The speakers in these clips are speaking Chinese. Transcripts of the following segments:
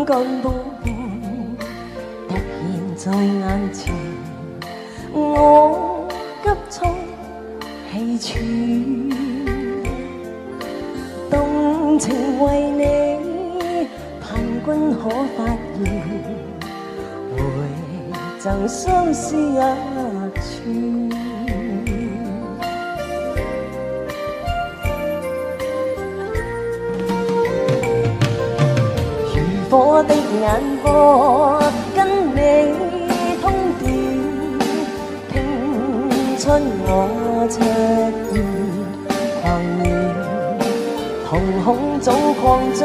干寶貝突然在眼前，我急促氣喘，動情為你，盼君可發現，回贈相思一串。我的眼波跟你通電，拼出我赤焰狂熱，瞳孔早擴張，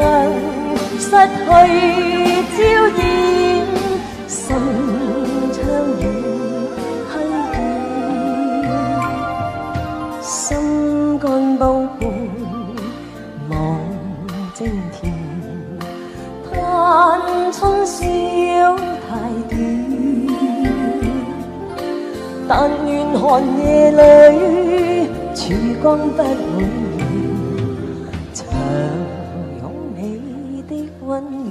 失去焦點，心窗遠虛遠，心肝寶貝望蒸甜。盼春宵太短，但願寒夜裏曙光不會遠，長擁你的溫暖。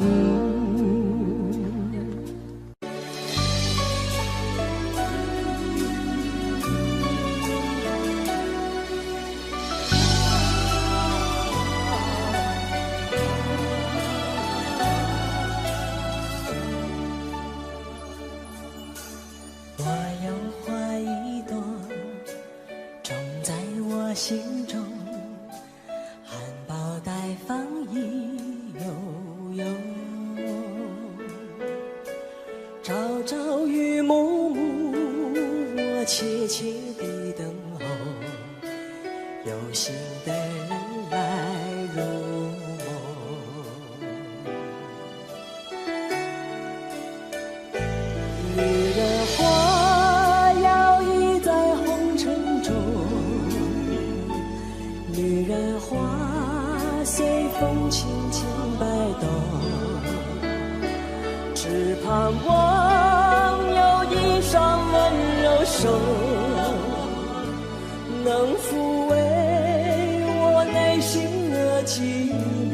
心中含苞待放意悠悠，朝朝与暮暮，我切切地等候，有心的人来入梦。女人花摇曳在红尘中，女人花随风轻轻摆动，只盼望有一双温柔手，能抚慰我内心的寂寞。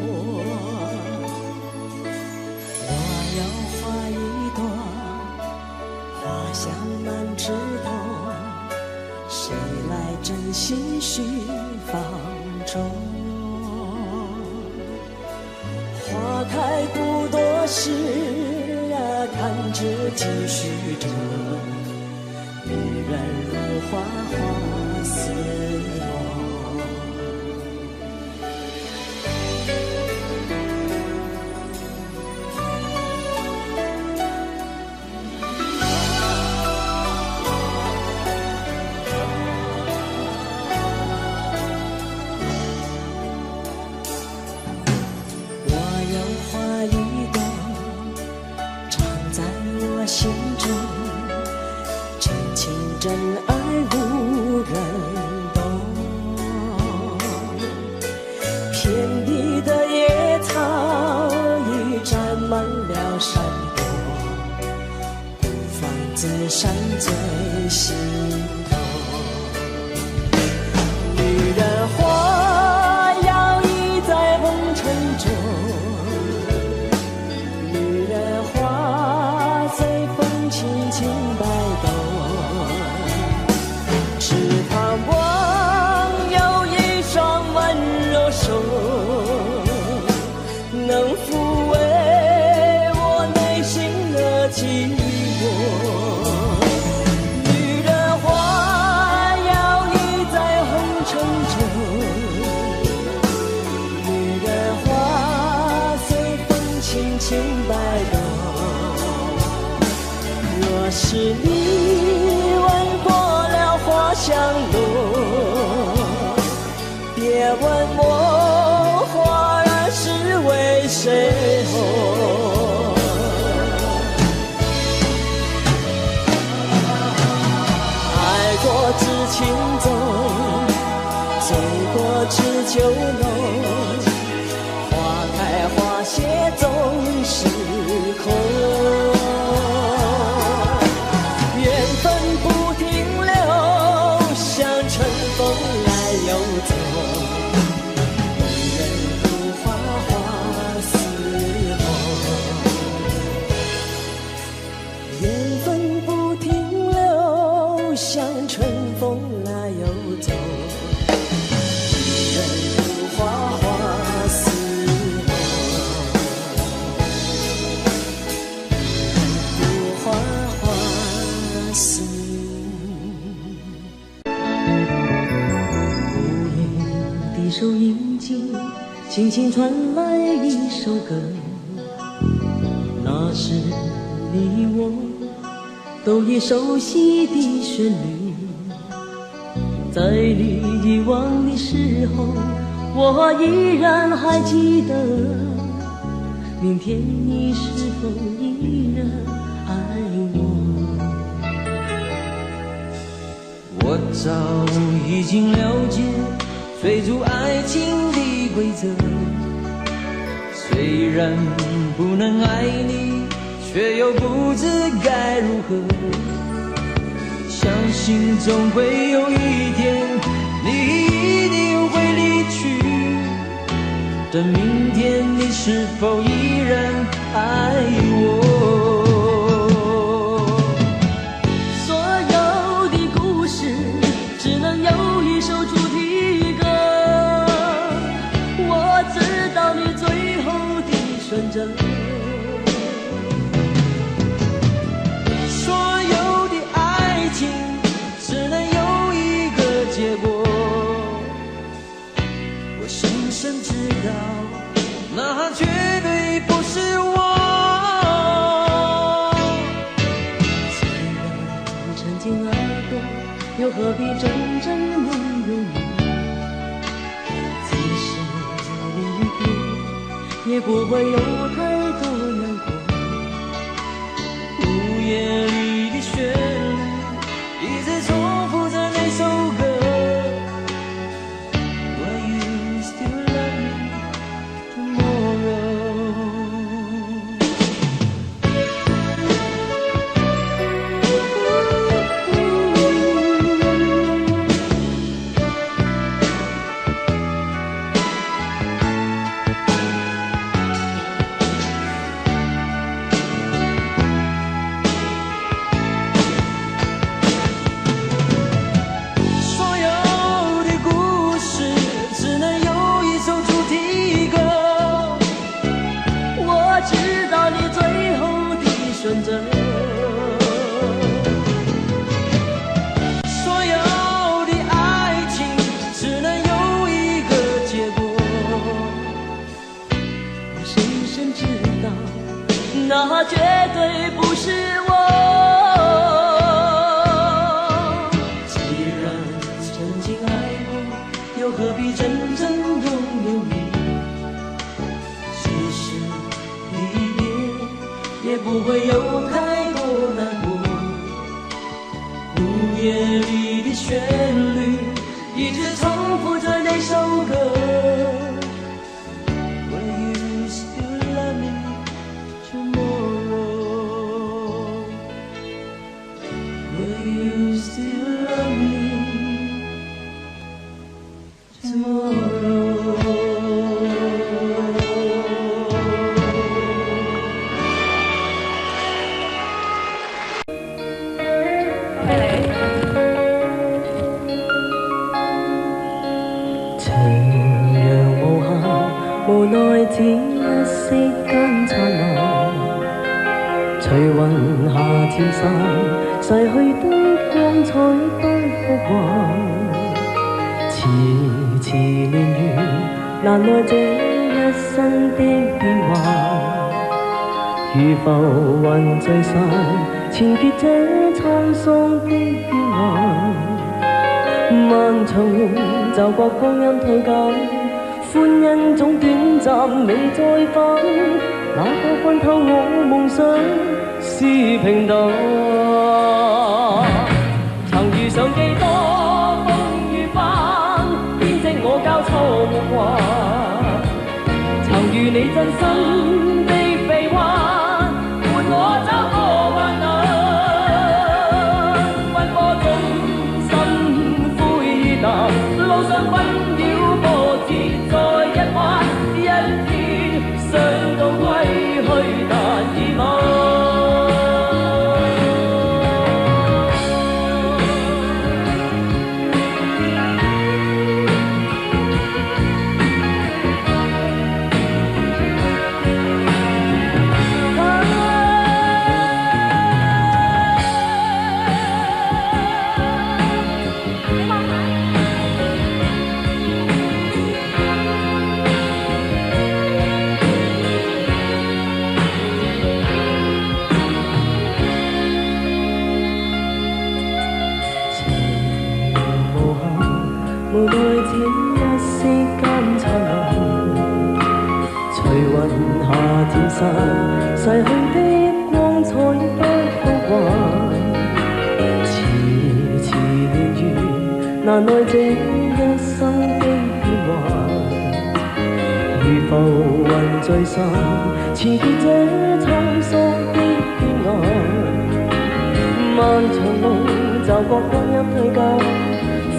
我要花一朵，花香满枝头，谁来真心续放中？花开不多时啊，看只继续着，女人如花，花似梦。心中真情真爱无人懂，遍地的野草已占满了山坡，孤芳自赏最心头。女人花摇曳在红尘中，女人花随风轻轻摆动，只盼望有一双温柔手，能抚慰我内心的寂寞。女人花摇曳在红尘中，女人花随风轻轻摆动。若是你闻过了花香浓，别问我花儿是为谁红。爱过知情重，醉过知酒浓，花开花谢总是空。愿轻轻传来一首歌，那是你我都已熟悉的旋律。在你遗忘的时候，我依然还记得，明天你是否依然爱我？我早已经了解追逐爱情的规则，虽然不能爱你，却又不知该如何。相信总会有一天，你一定会离去，但明天你是否依然爱我？所有的故事只能有一首主题歌，我知道你最后的选择。所有的爱情只能有一个结果，我深深知道，那绝对不是我。既然曾经爱过，又何必真正拥有你？即使离别，也不会有太多难过。午夜里的旋律一直重复着那首歌， Will you still love me tomorrow？ 所有的故事只能有一首主题歌，我知道你最后的选择。所有的爱情只能有一个结果，我深深知道，那绝对不是我。既然曾经爱过，又何必真正拥有你？即使离别，也不会有太多难过。午夜里的旋律一直重复着那首歌。Will you still love me tomorrow? Will you still love me tomorrow? 情陽無限，無奈只一息間燦爛。隨雲下漸散，逝去的光彩不復還。遲遲年月，難耐這一生的變幻。如浮雲聚散，纏結這滄桑的變幻。漫長夢就覺光陰退減，歡欣總短暫未再返。那個看透我夢想是平淡，曾遇上幾多風雨翻，編織我交錯夢幻。曾遇你真心的臂彎，伴我走過患難。奔波中心灰意淡，路上紛擾波折再一彎，一天想到歸去但已晚。待這一息間燦爛，隨雲下漸散，逝去的光彩不復還。遲遲年月，難耐這一生的變幻。如浮雲聚散，纏結這滄桑的倦顏。漫長路，驟覺光陰退減，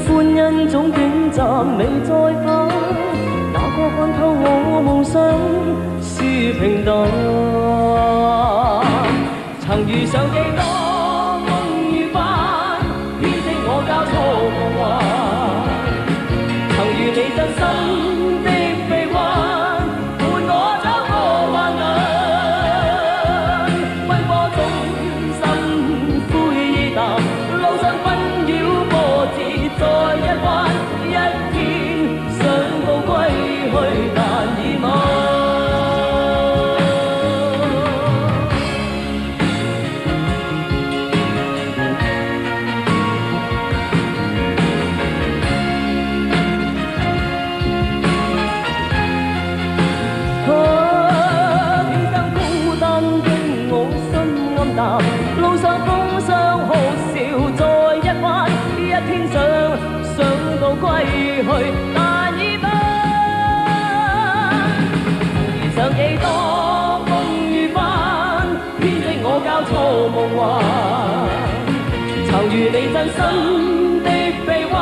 歡欣總短暫，未再返。哪個看透我夢想是平淡？曾遇上幾多夢與幻，編織我交錯夢幻。曾遇你真心的臂彎，伴我走過患難。奔波中心灰意淡，路上紛擾波折再一彎。一天想到歸去，但已晚。路上風霜酷笑再一彎，一天想到歸去，但已晚。遇上幾多夢與幻，編織我交錯夢幻。曾遇你真心的臂彎，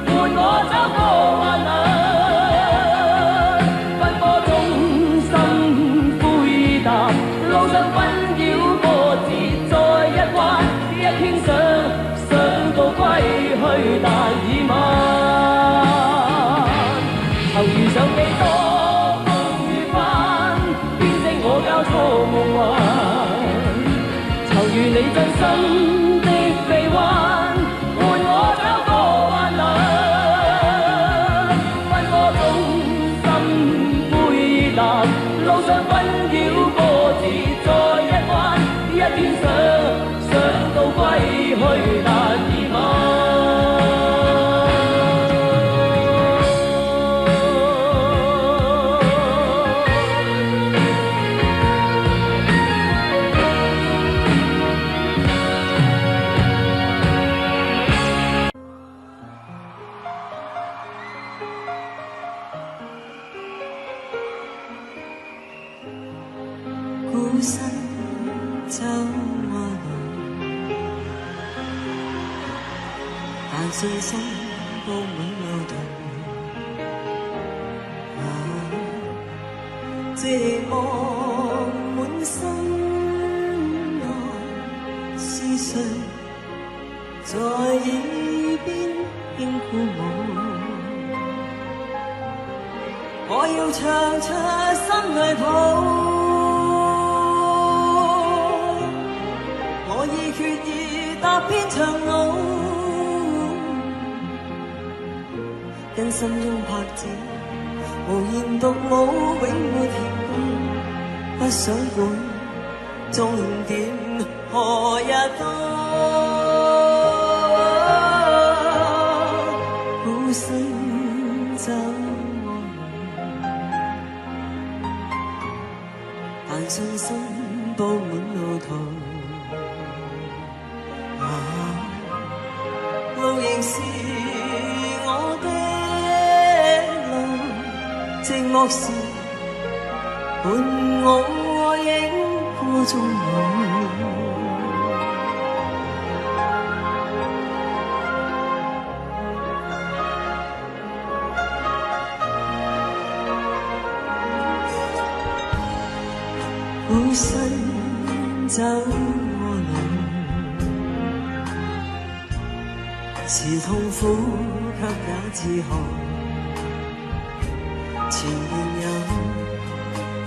伴我走過患難。奔波中心灰淡，路上紛擾波折再一彎，一天想到歸去，但已晚。曾遇上幾多夢與幻，編織我交錯夢幻。曾遇你真心的臂彎，伴我走過患難。奔波中心灰淡，路上紛擾波折再一彎，一天想到歸去，但已晚。孤身走過來，但信心佈滿路途。寂寞滿心內，是誰在耳邊輕呼我？我要唱出心裏抱。我已決意踏遍長路，跟心中拍子，無言獨舞，永沒停步。不想管終點何日到，孤身走我路，但信心佈滿路途。路仍是我的路，寂寞時伴我影歌中舞。孤身走是痛苦，卻也自豪。前面有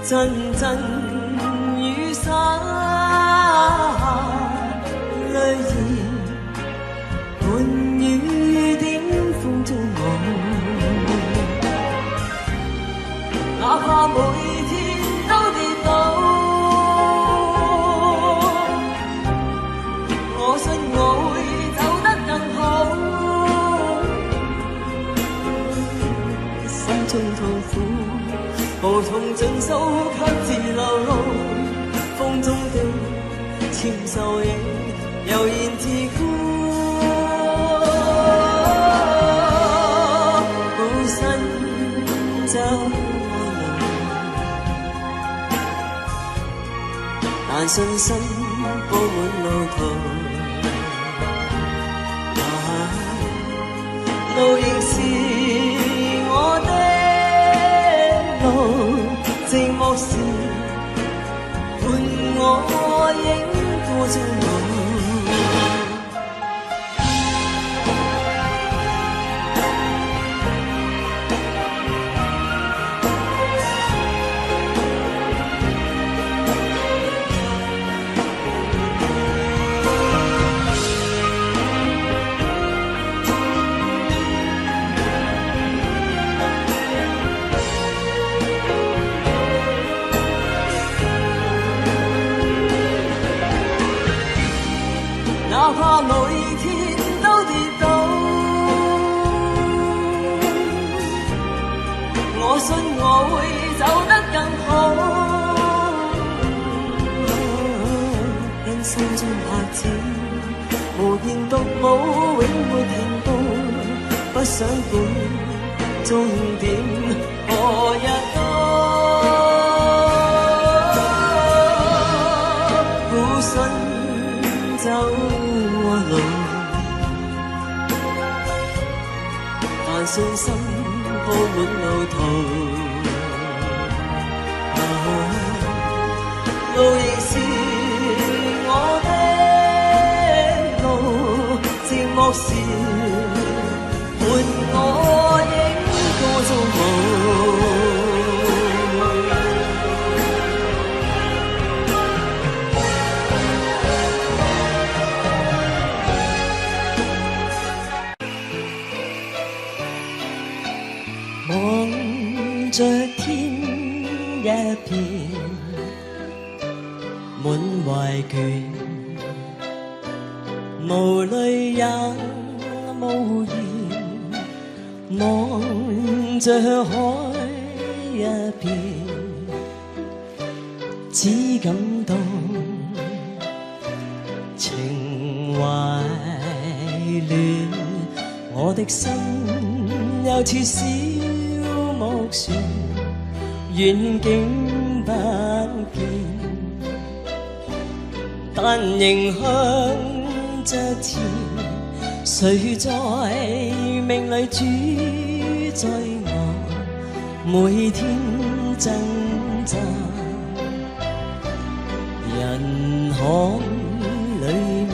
陣陣雨灑，淚兒伴雨點風中舞。哪怕每天都跌倒，我信我會走得更好。中的簽售影悠然自顧，孤身走我路，但信心佈滿路途。路仍是我的路，寂寞時伴我影過終老。哪怕每天都跌倒，我信我會走得更好。因心中拍子無言獨舞，永沒停步，不想管終點何日到。孤身走路，但信心鋪滿路途，路仍是我的路，寂寞時伴我影過終老。望着天一片，滿懷倦，無淚也無言。望着海一片，只感到情懷亂，我的心又似小木船，遠景不見，但仍向着前。誰在命裏主宰我，每天掙扎。人海裏面，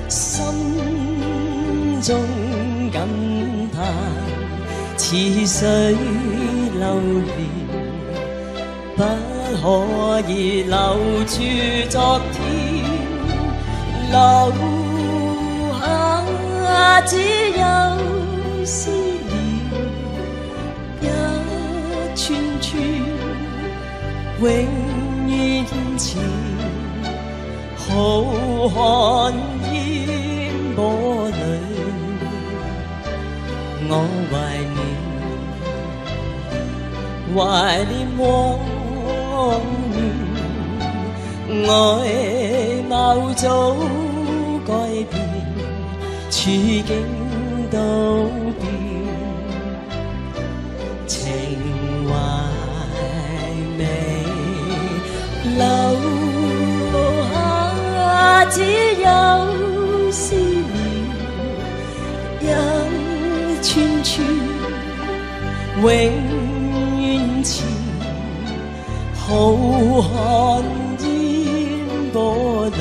心中感嘆，似水流年，不可以留住昨天，留下只有思念，一串串永遠前，浩瀚煙波裏，我懷念往年，外貌早改變，處境都變，情懷未留下，只有思念，一串串永遠前，浩瀚煙波裏，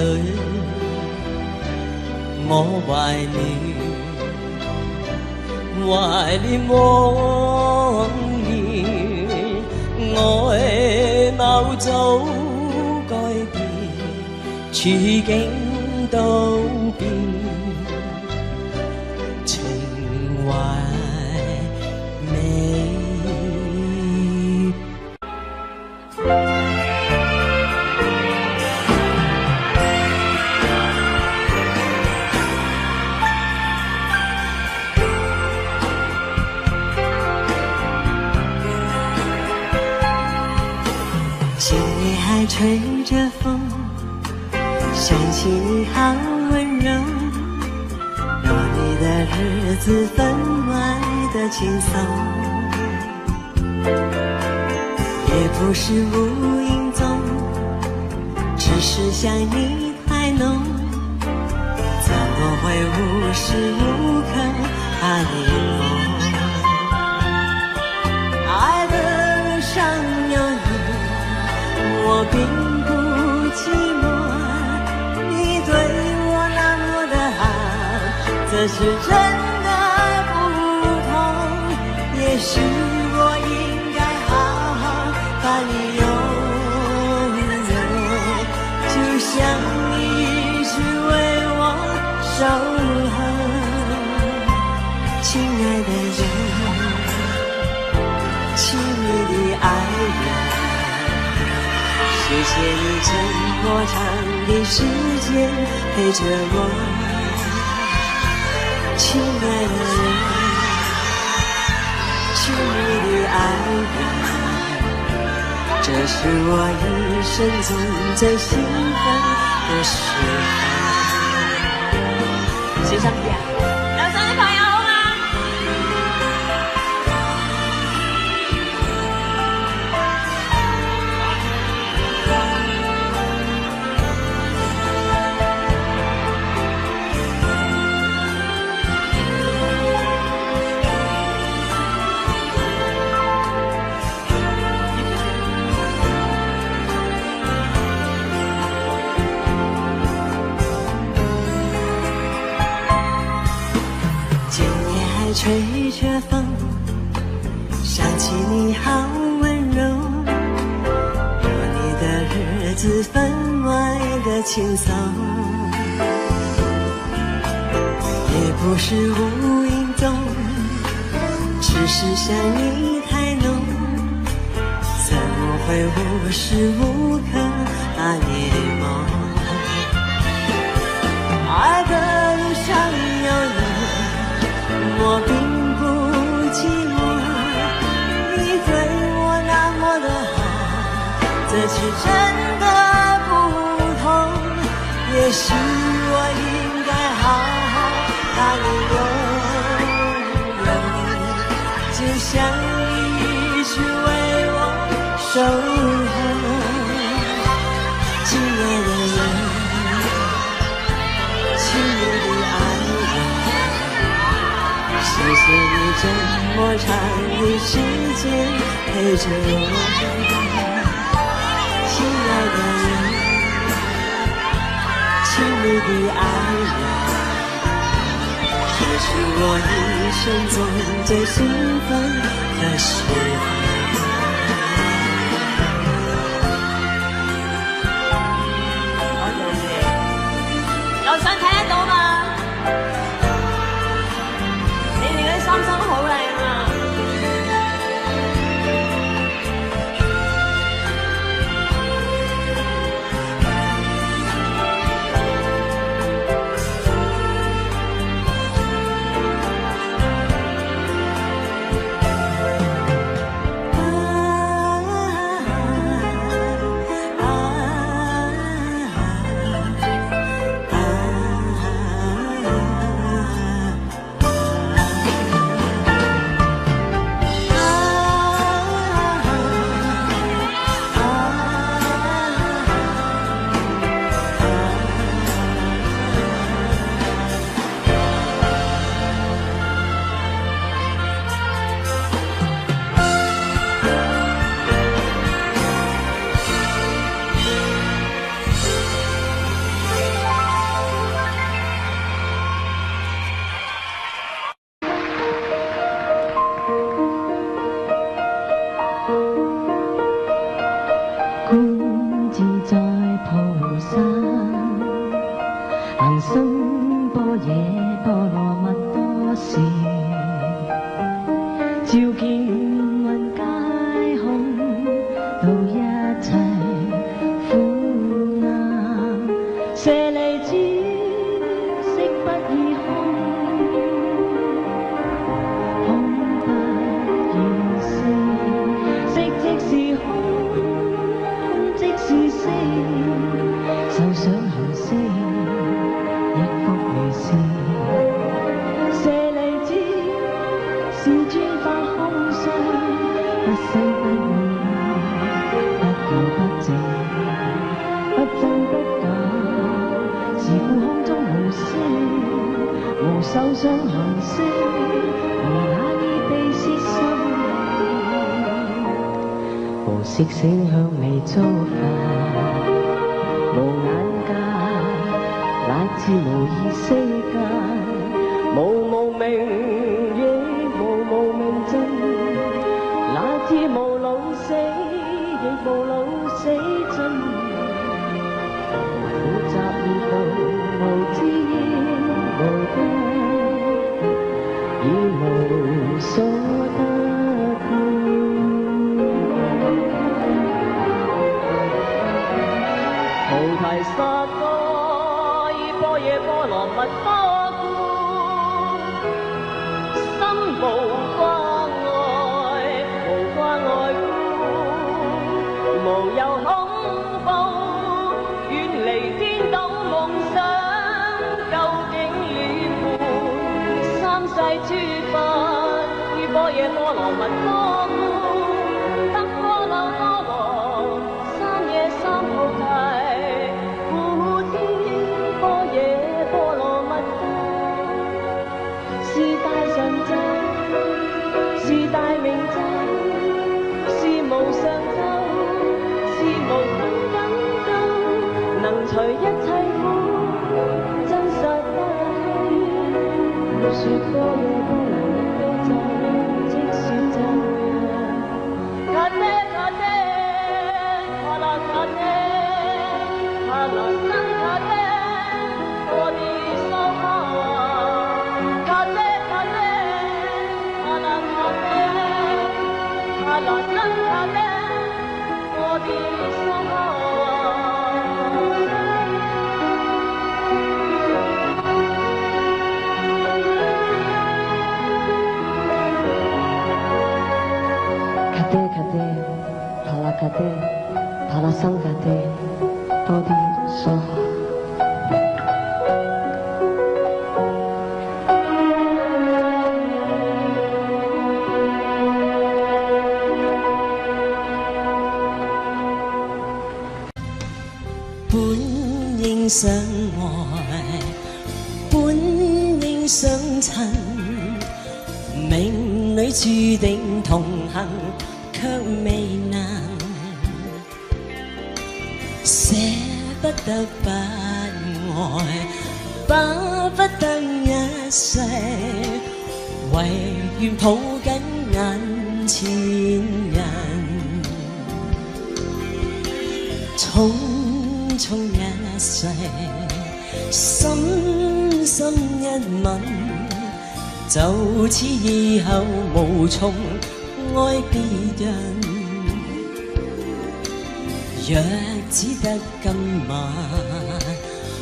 我懷念往年，外貌早改變，處境都變，情懷未。心里还存吹着风，想起你好温柔。若你的日子分外的轻松，也不是无影踪，只是想你太浓，怎么会无时无刻把你梦？爱的路上有你，我并不寂寞，你对我那么的好，这是真的不同。也许我应该好好把你拥有，就像你一直为我守候。亲爱的人，亲密的爱人，谢谢你这么长的时间陪着我。亲爱的人，亲密的爱人，这是我一生中最兴奋的时候。谢谢上帝啊！有生的朋友好吗？吹着风，想起你好温柔。若你的日子分外的轻松，也不是无影踪，只是想你太浓，怎么会无时无刻把你梦？爱的路上有你，我并不寂寞，你对我那么的好，这是真的不同。也许我应该好好把你拥有，就像你一直为我守候。亲爱的人，亲密的爱人，谢谢你这么长的时间陪着我。亲爱的人，亲密的爱人，这是我一生中最兴奋的时候。有想睇得到嘛？你哋嗰啲衫衫好靚啊！是空，即是星。受傷行星，無那意被泄心無色聲向你遭罰，無眼界，乃至無意識界，無明亦無明盡，乃至無老死亦無老死盡，苦集滅道無知無根，已無所得見。菩提薩埵以般若波羅蜜多故，心無關愛，無關愛故，無有恐怖，遠離顛倒夢想，究竟涅槃。三世諸佛以般若波羅蜜多故，得波羅多王，三野三菩提。是大神咒，是大明咒，是無上咒，是無等等咒，能除一切苦，真實不虛。說般若波羅蜜咒，即說咒曰：卡忒卡忒，卡那卡忒，卡那僧卡忒，我的娑哈。阿拉僧卡忒，我的娑哈。卡忒卡忒，帕拉卡忒，帕拉僧卡忒，我的娑哈。相愛，本應相襯，命裏注定同行，卻未能捨不得不愛，巴不得一世，唯願抱緊眼前人，匆匆一世，深深一吻，就此以後無從愛別人。若只得今晚，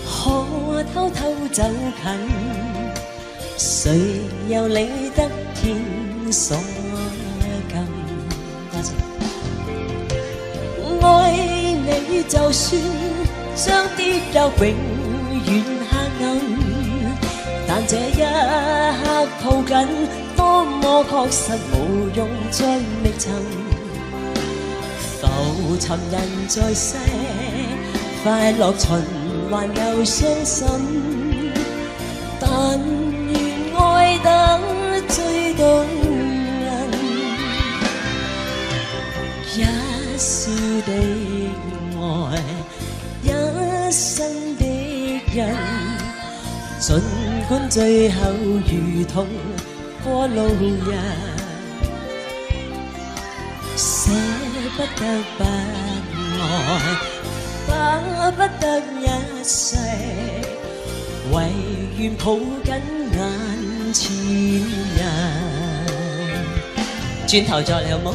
可偷偷走近，誰又理得天所禁？多謝。愛你就算將跌入永遠黑暗，但這一刻抱緊，多麼確實無用再覓尋。浮沉人在世，快樂循環又傷心，但願愛得最動人，一笑的愛，一生的人，儘管最後如同過路人，捨不得不愛，巴不得一世，唯願抱緊眼前人。轉頭再嚟好冇？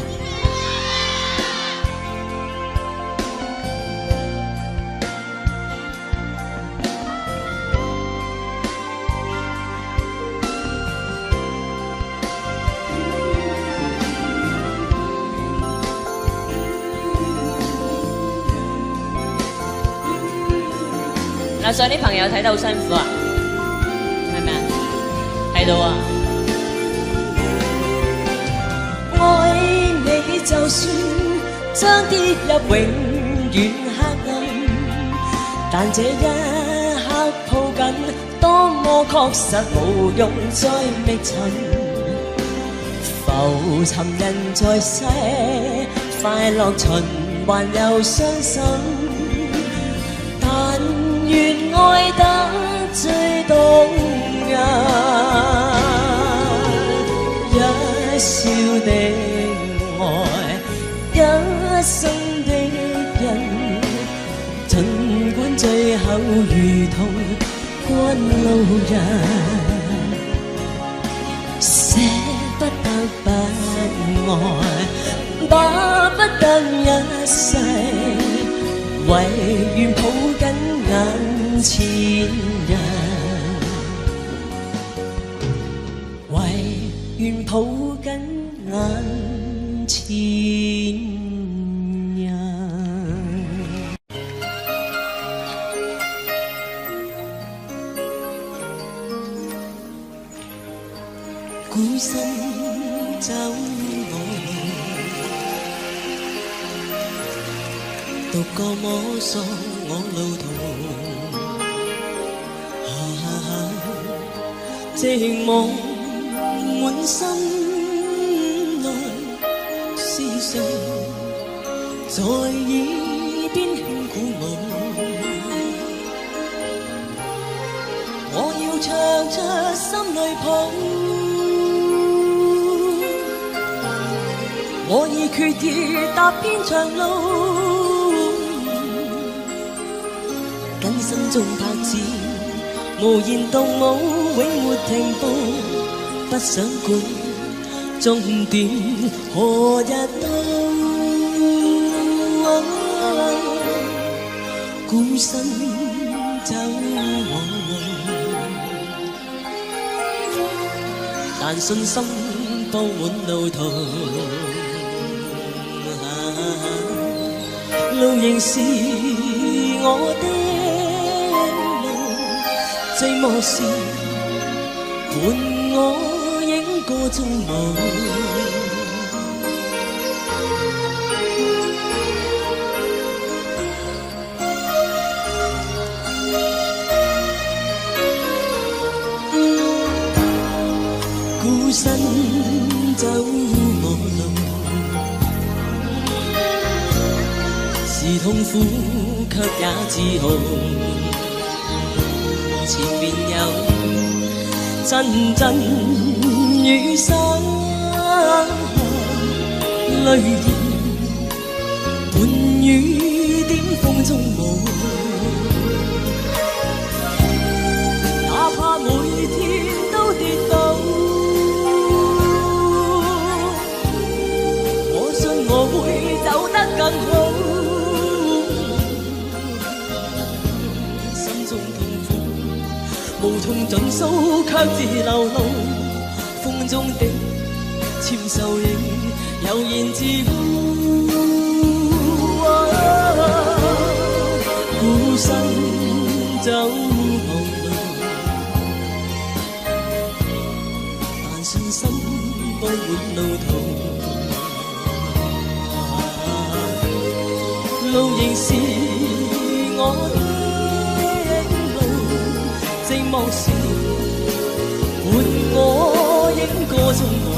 嗱，上啲朋友睇得好辛苦啊，係咪啊？睇到啊！愛你就算將跌入永遠黑暗，但這一刻抱緊，當我確實無用再覓尋，浮沉人在世，快樂循環又傷心。但願愛得最動人，一笑的愛，一生的人，儘管最後如同趕路人，捨不得不愛，巴不得一世，唯願抱緊眼前人，唯願抱緊眼前人。孤身走我路，獨個摸索我路途，寂寞滿心內，思緒在耳邊輕鼓舞。我要唱出心裏抱，我已決意踏遍長路，跟心中拍子，無言動舞，永沒停步，不想管終點何日到。孤身走我路，但信心佈滿路途。路仍是我的路，寂寞時伴我影個蹤舞。孤身走我路，是痛苦卻也自豪，前面有陣陣雨灑，淚兒伴雨點風中舞，哪怕每天都跌倒，我信我會走得更好。無從盡數，卻自流露，風中的纖瘦影悠然自負。孤身走無路，但信心佈滿路途。路仍是我的寂寞時，伴我影個蹤舞。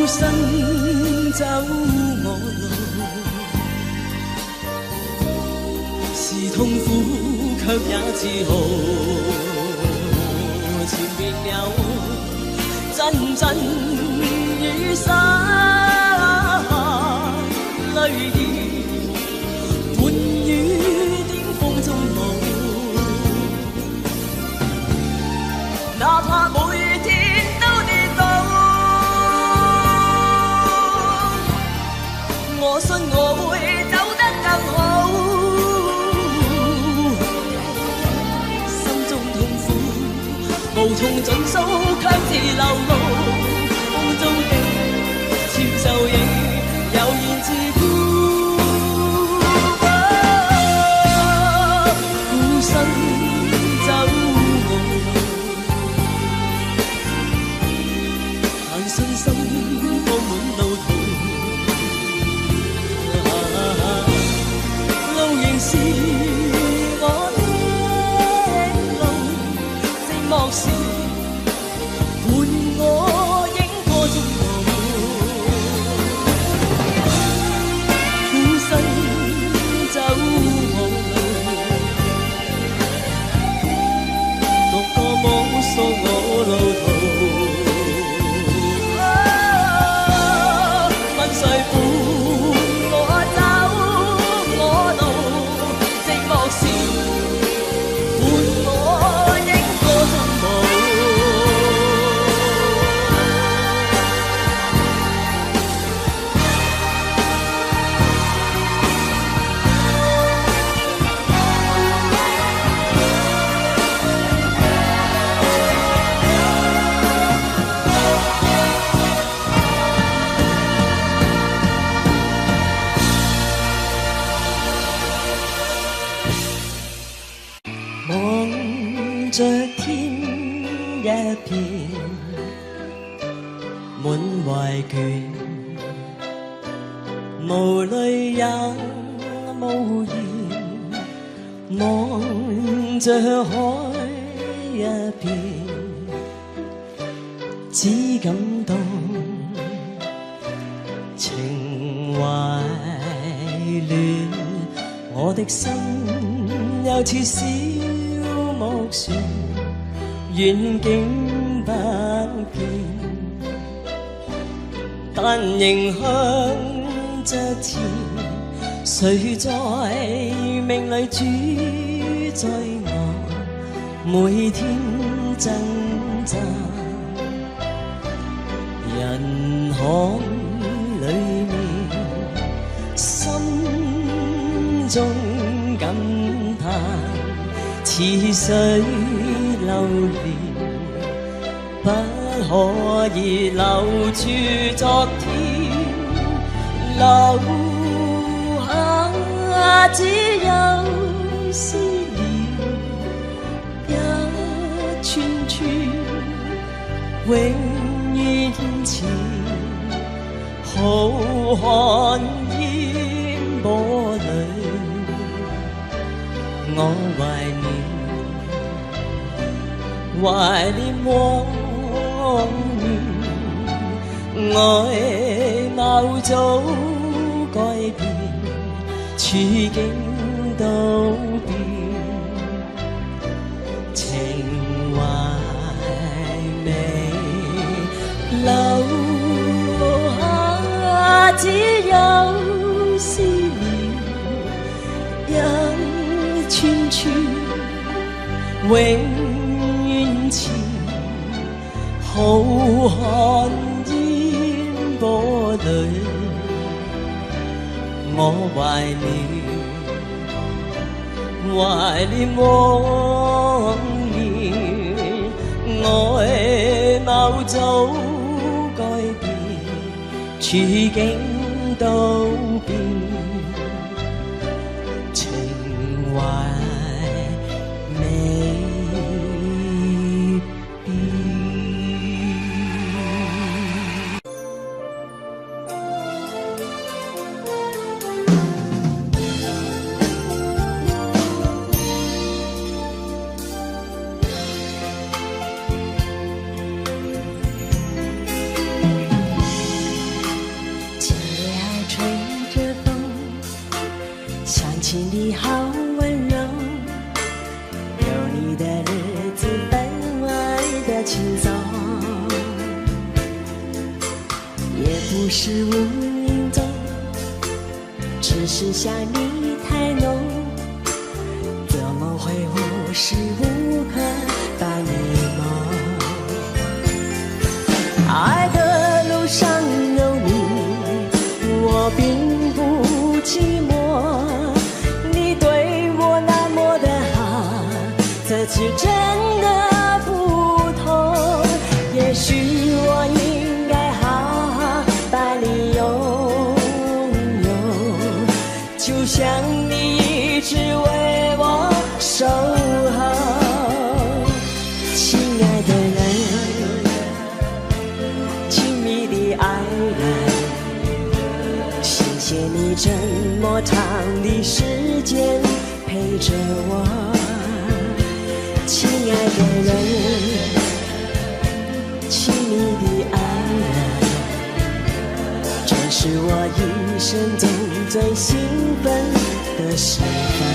身走我路，是痛苦卻也自豪，前面有陣陣雨灑，淚兒伴雨點風中舞，哪怕每天都跌倒，我信我會走得更好，心中痛苦無無從盡數，卻自流露。風中的潮獸影，悠然自顧。孤身走路，但信心佈滿路途。路仍是我的路，寂寞時伴我影過中途。孤身走我路，獨個摸索我路途。問誰伴我走我路？寂寞時伴我影過中途。望着天一片，滿懷倦，無淚也無言。望着海一片，只感到情懷亂。我的心又似小木船，遠景不見，但仍向着前。誰在命裏主宰我，每天掙扎。人海裏面，心中感嘆，似水流年，不可以留住昨天，留下只有思念，一串串永遠前，浩瀚煙波裏。我懷念往年，外貌早改變，處境都變，情懷未留下，只有思念，一串串永遠前，浩瀚煙波裏，我懷念往年，外貌早改變，處境都變，情懷未心里好温柔，有你的日子分外的轻松，也不是无影踪，只是想你太浓，怎么会无时无刻把你梦？爱的路上有你，我并不寂寞。这次真的不同，这么长的时间陪着我，亲爱的人，亲密的爱人，这是我一生中最兴奋的时分。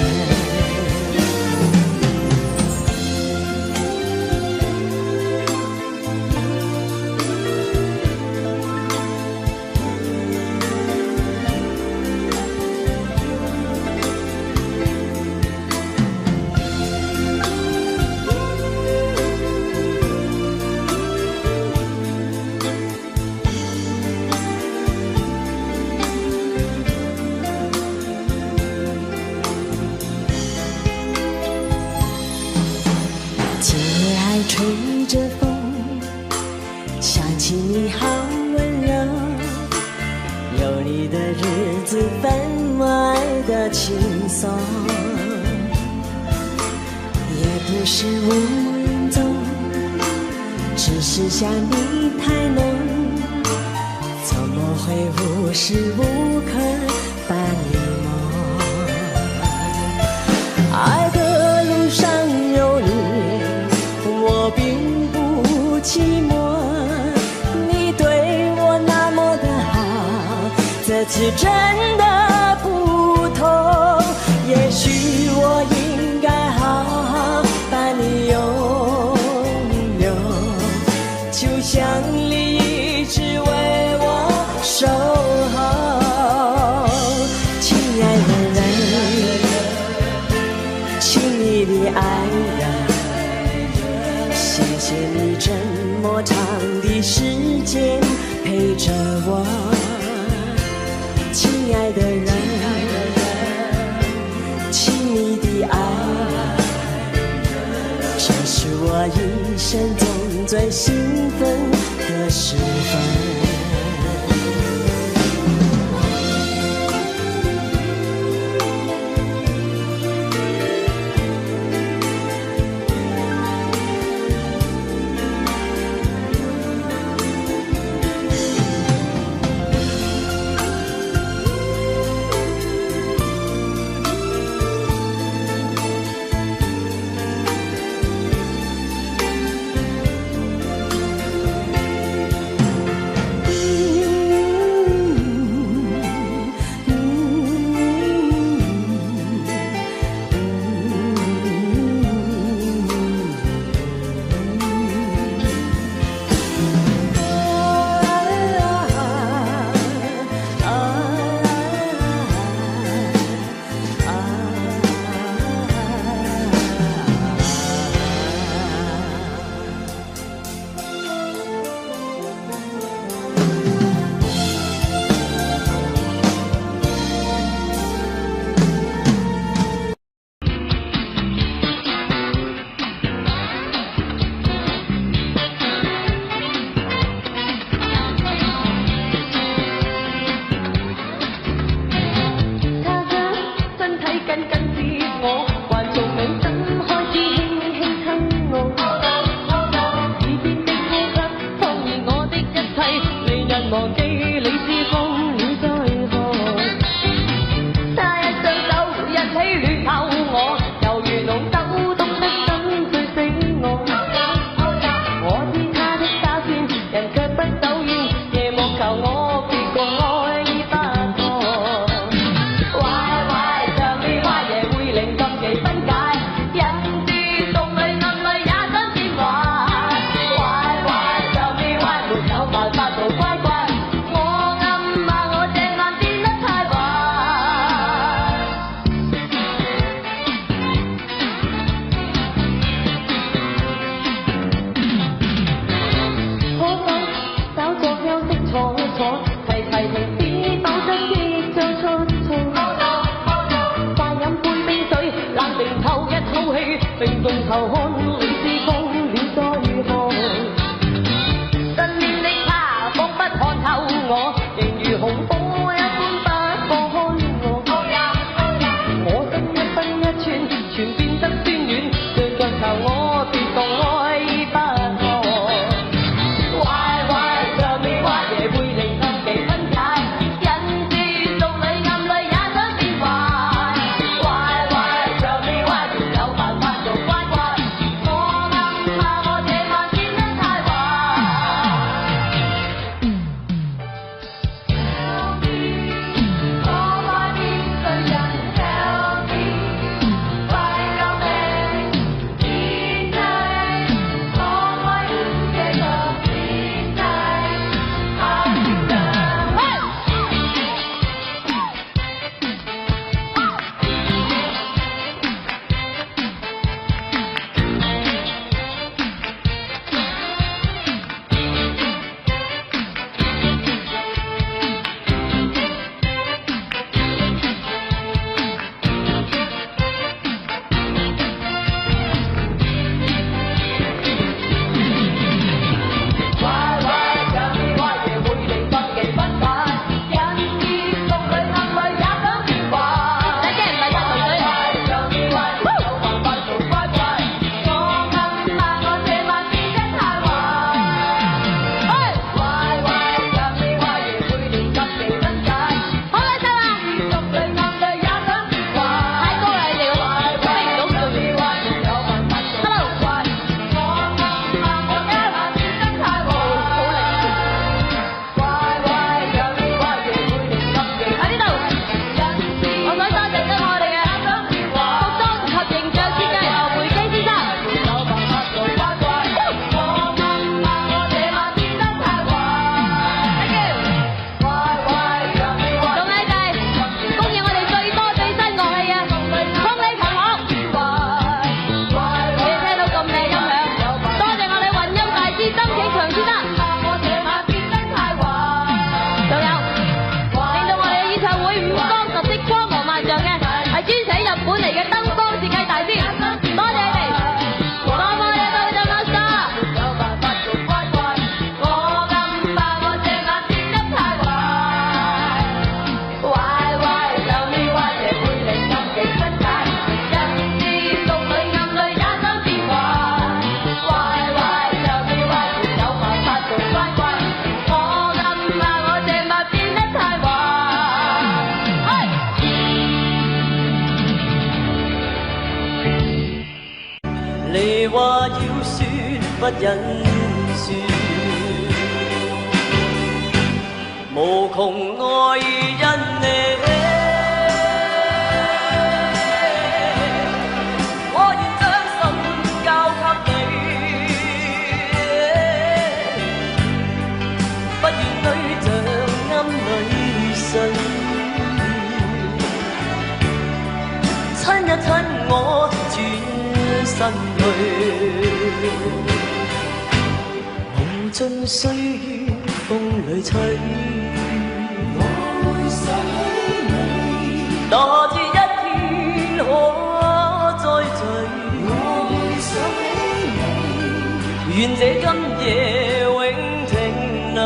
吹着风，想起你好温柔，有你的日子分外的轻松，也不是无影踪，只是想你太浓，怎么会无时无刻伴你梦？爱的路上有你，我并不寂寞，你对我那么的好，这次真的不同。也许我应该好好把你拥有，就像你一直为我守候。亲爱的人，亲密的爱人，谢谢你这么长的时间陪着我，亲爱的人，亲密的爱人，这是我一生中最兴奋的时分。Hãy subscribe cho kênh Ghiền Mì Gõ để không bỏ lỡ 你話要說不忍說，無窮愛意因你，我願將心交給你，不願對象暗裏信。親一親我轉身去，無盡歲月風裏吹，我會想起你。哪知一天可再聚，我會想起你。願這今夜永停留，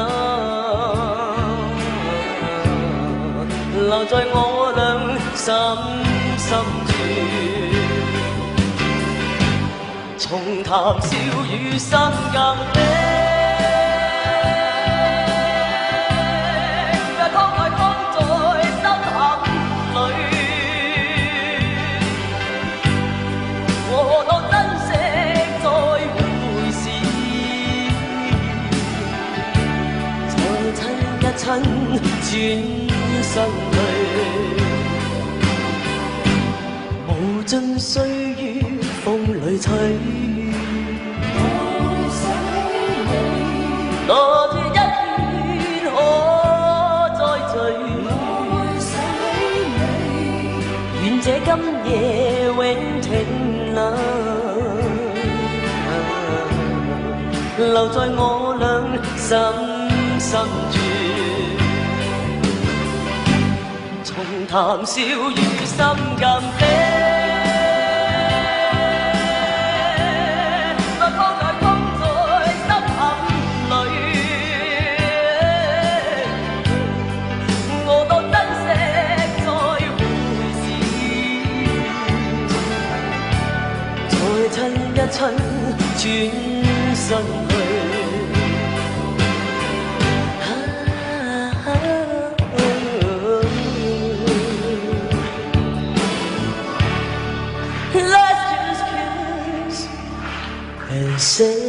留在我倆心。深處，重談笑語心更悲，慷慨放在心坎裏，我當珍惜再回事，再親一親轉身去。無盡歲月風裏吹，我會想起你。哪知一天可再聚，我會想起你。願這今夜永停留在我倆心深處，重談笑語心更悲。親轉身去，Let's just kiss and say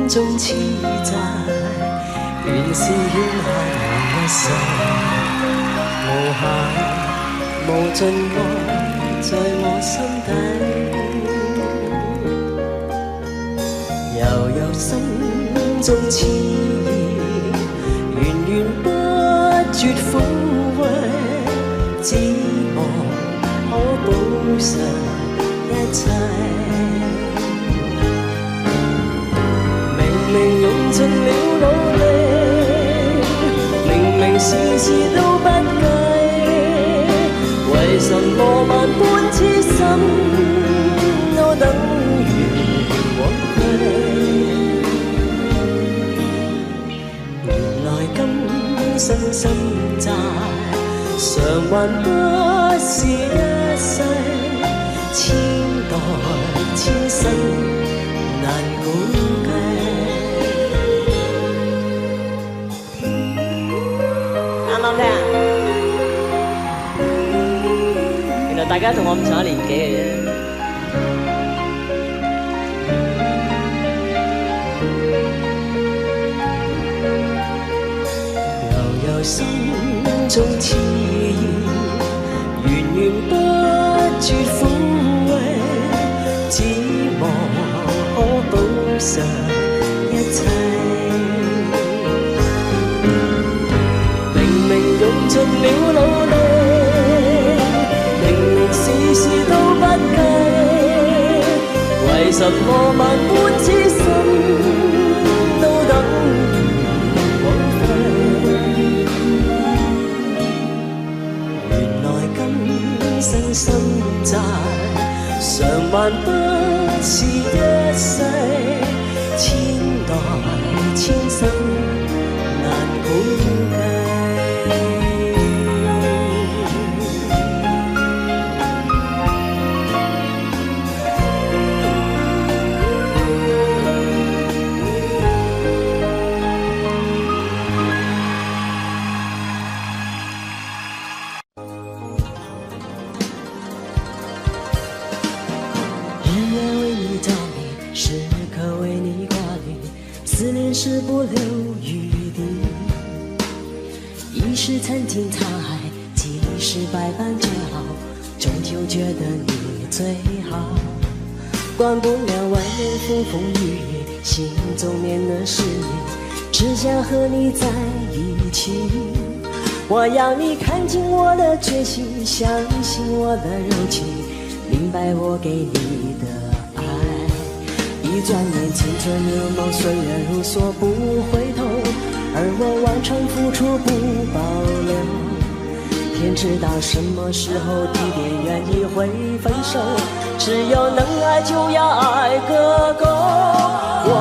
中痴債，原是怨恨一世，無限無盡愛在我心底，悠悠心中痴意，源源不絕撫慰，只望可補償一切。明明用盡了努力，明明事事都不計，為什麼萬般痴心都等於枉費？原來今生心債，償還不是一世，千代千世難估計。啱聽，原來大家同我咁上下年紀嘅啫。悠悠心中痴意，源源不絕撫慰，只望可補償一切。用盡了努力，明明事事都不計，為什麼萬般痴心都等於枉費？原來今生心債，償還不是一世，千代千生難估計。年是不留余地，一时曾经沧海，几时百般煎熬，终究觉得你最好。管不了外面风风雨雨，心中念的是你，只想和你在一起。我要你看清我的决心，相信我的柔情，明白我给你的爱。一转眼青春如梦，岁月如梭不回头，而我完全付出不保留。天知道什么时候地点愿意会分手，只有能爱就要爱个够。我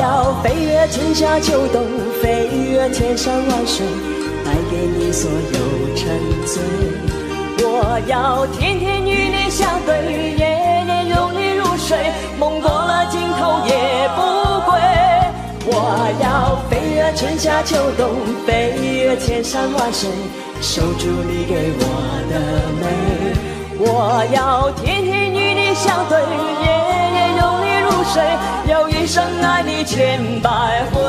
要飞越春夏秋冬，飞越千山万水，带给你所有沉醉。我要天天与你相对，夜夜拥你入睡，梦过了尽头也不归。我要飞越春夏秋冬，飞越千山万水，守住你给我的美。我要天天与你相对，夜夜拥你入睡，要一生爱你千百回。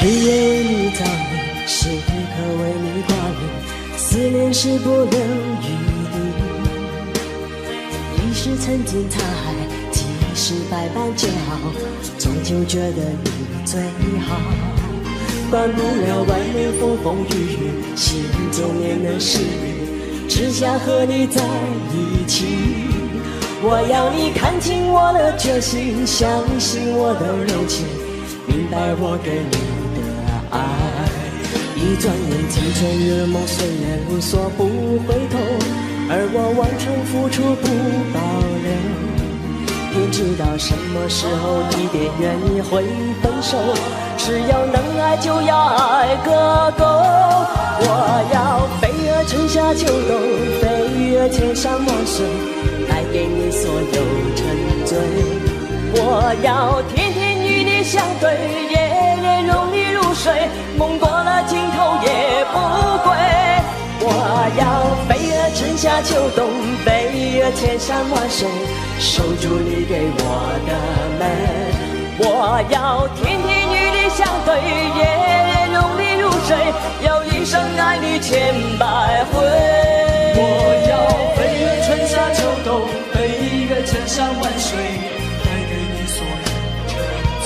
黑夜为你照明，时刻为你挂念，思念是不留余地。一时曾经沧海，几时百般煎熬，终究觉得你最好。管不了外面风风雨雨，心中念的是你，只想和你在一起。我要你看清我的决心，相信我的柔情，明白我给你爱。一转眼青春如梦，岁月如梭不回头，而我完全付出不保留。天知道什么时候地点愿意会分手，只要能爱就要爱个够。我要飞越春夏秋冬，飞越千山万水，带给你所有沉醉。我要天天与你相对，夜夜拥你入睡，梦过了尽头也不归。我要飞越春夏秋冬，飞越千山万水，守住你给我的美。我要天天与你相对，夜夜拥你入睡，要一生爱你千百回。我要飞越春夏秋冬，飞越千山万水，带给你所有沉醉。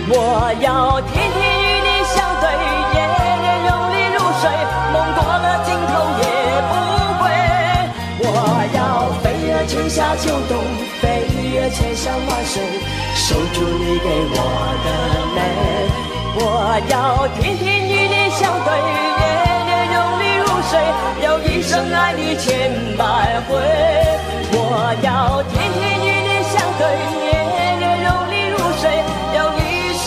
我要天天与你相对，夜夜拥你入睡，梦过了尽头也不归。我要飞越春夏秋冬，飞越千山万水，守住你给我的美。我要天天与你相对，夜夜拥你入睡，要一生爱你千百回。我要天天与你相对，夜夜拥你入睡，要一生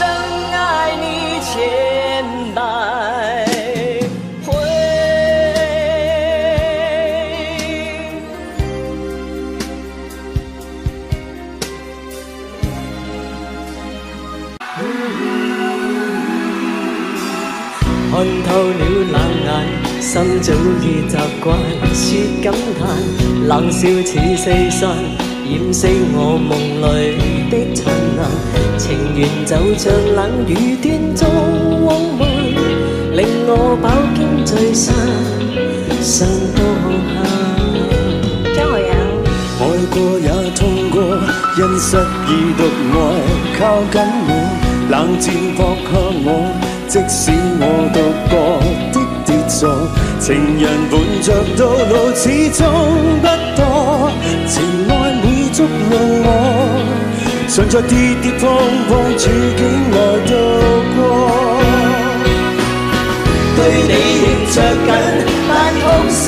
爱你千百回。看透了冷眼，心早已習慣，說感嘆，冷笑似四散，掩飾我夢裏的燦爛。情緣就像冷雨斷中往漫，令我飽經醉散，傷多下。張學友，愛過也痛過，因失意獨愛靠緊我，冷戰撲向我。即使我獨個的跌坐，情人伴着到老始終不多，情愛每捉弄我，常在跌跌碰碰處境內度過。對你仍着緊，但痛心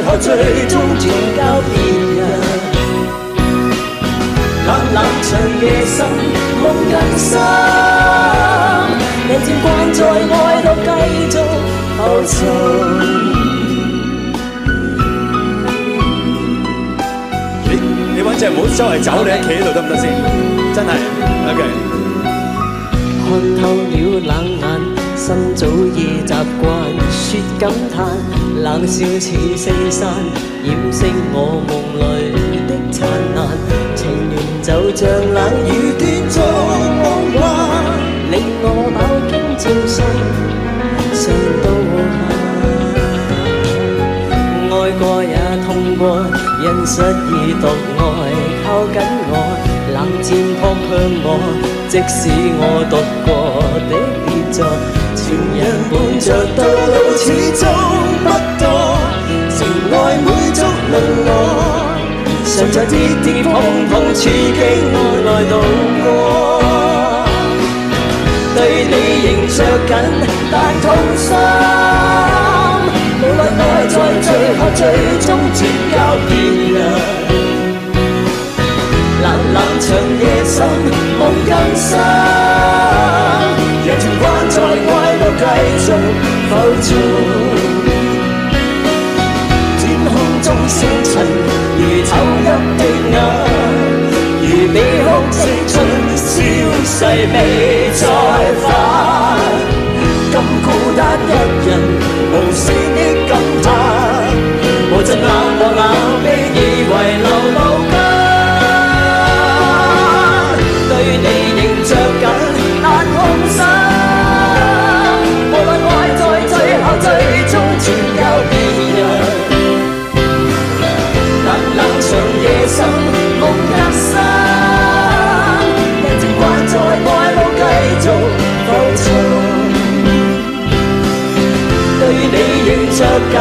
後最終轉交別人。冷冷長夜深，夢更深，人漸慣在愛裏繼續浮沉。你揾隻唔好周圍走，你企喺度得唔得先？真係 OK。看透了冷眼，心早已習慣說感嘆，冷笑似四散，掩飾我夢裏的燦爛。情緣就像冷雨斷續浪漫，令我飽經精神上到下。愛過也痛過，因失意獨愛靠緊我，冷箭撲向我，即使我讀過的傑作，情人伴着到老始終不多，情愛每足淪落，常在跌跌碰碰處境愛來渡過。對你仍着緊，但痛心。無論愛在最後最終轉交別人，冷冷長夜深，夢更深，人漸慣在愛裏繼續浮沉。天空中星塵如抽泣的眼，如被哭青春消逝未再返。咁孤單一人，無聲的感嘆，無盡冷漠冷悲以為流露間。對你仍着緊，但痛心。無論愛在最後最終轉交別人，冷冷長夜深，夢更深，人漸慣在愛路繼續浮沉。對你仍着緊，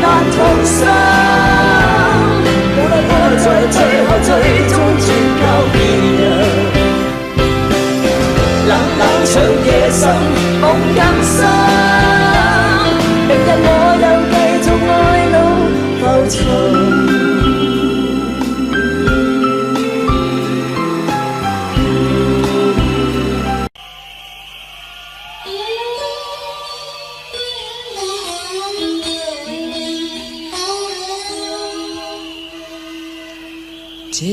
但痛心。無論愛在最後最終轉交別人，冷冷長夜深，夢更深，明日我又繼續愛路浮沉。這一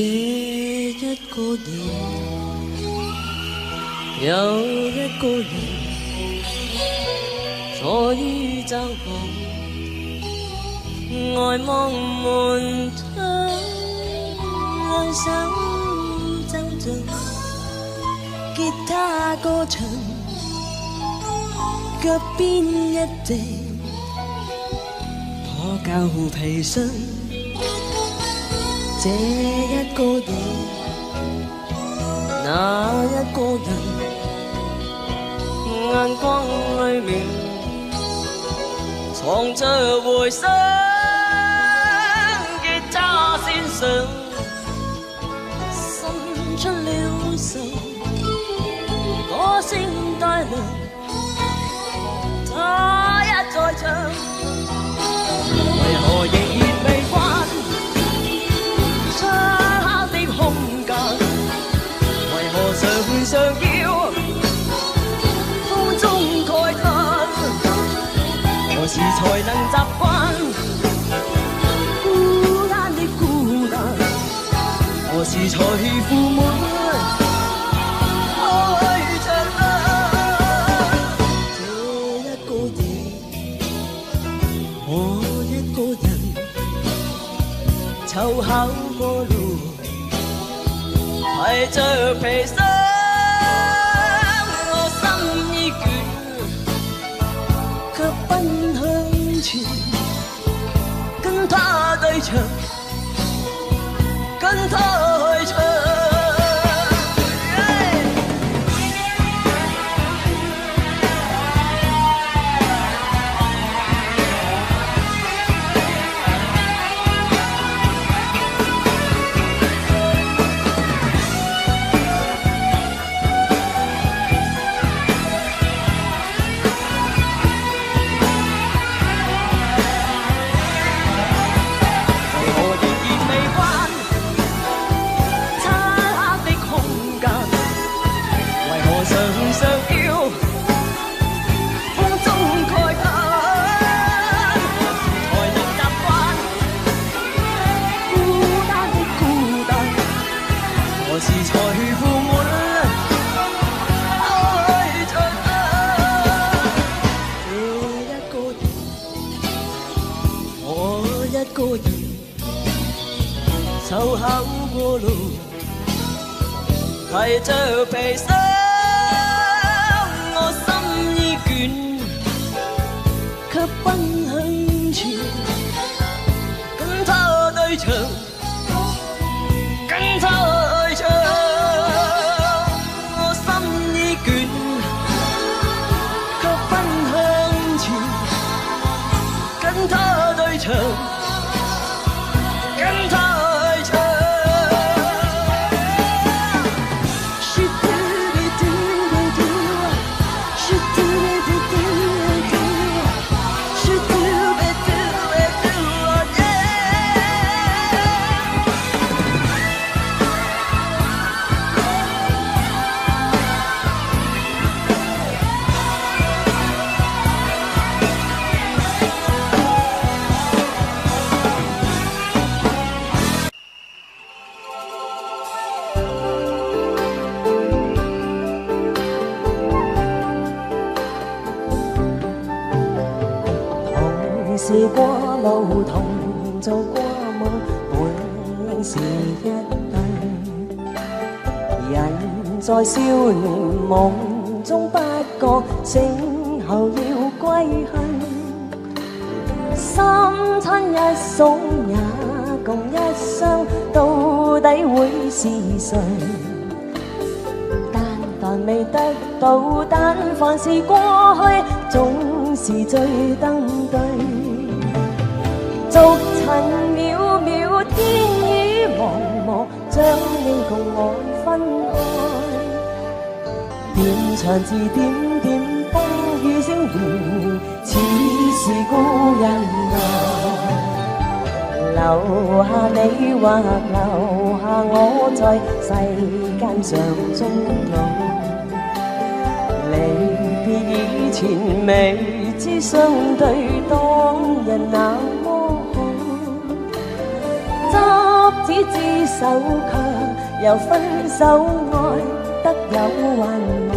個人，有一個人，坐於周圍，愛望門窗，愛手奏着吉他歌唱，腳邊一隻破舊皮箱。這一個人，那一個人，眼光裏面藏着回聲，吉他線上滲出了愁，歌聲帶來，他一再唱，為何仍然未慣？漆黑的空間，為何常常要風中慨嘆？何時才能習慣孤單的孤單？何時才負滿愛着啊？這一個夜，我一個人湊巧過路，提着皮箱，我心已倦，卻奔向前，跟他對唱，跟他去唱。提着悲傷，我心已倦，卻奔向前，跟他對唱，跟他對唱，我心已倦，卻奔向前，跟他對唱，跟他。試過路，同做過夢，本是一對。人在少年夢中不覺醒後要歸去，三餐一餸也共一雙，到底會是誰？但未得到，但凡是過去，總是最登對。俗塵渺渺，天雨茫茫，將應共我分開。斷腸字點點，風雨聲連，似是故人來。留下你或留下我，在世間上終老。離別以前，未知相對當日那麼好。執子之手，卻又分手愛得有幻夢。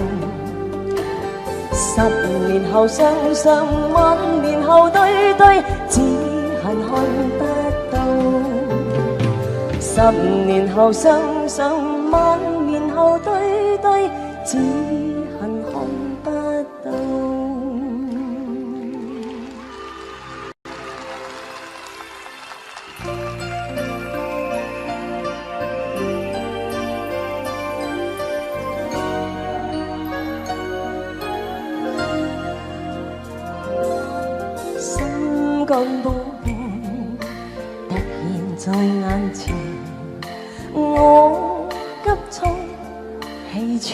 10年後相相，萬年後對對，只恨看不到。10年後相相，萬年後對對，只恨看不到。心肝寶貝突然在眼前，我急速氣喘。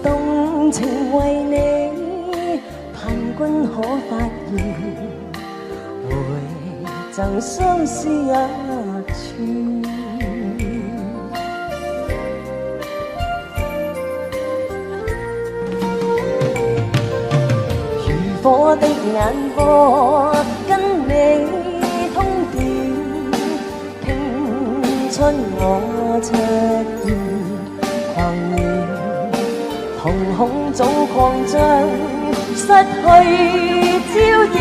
動情為你，盼君可發現，回贈相思一串。如火的眼波，跟你通電，拼出我赤焰狂熱。瞳孔早擴張，失去焦點，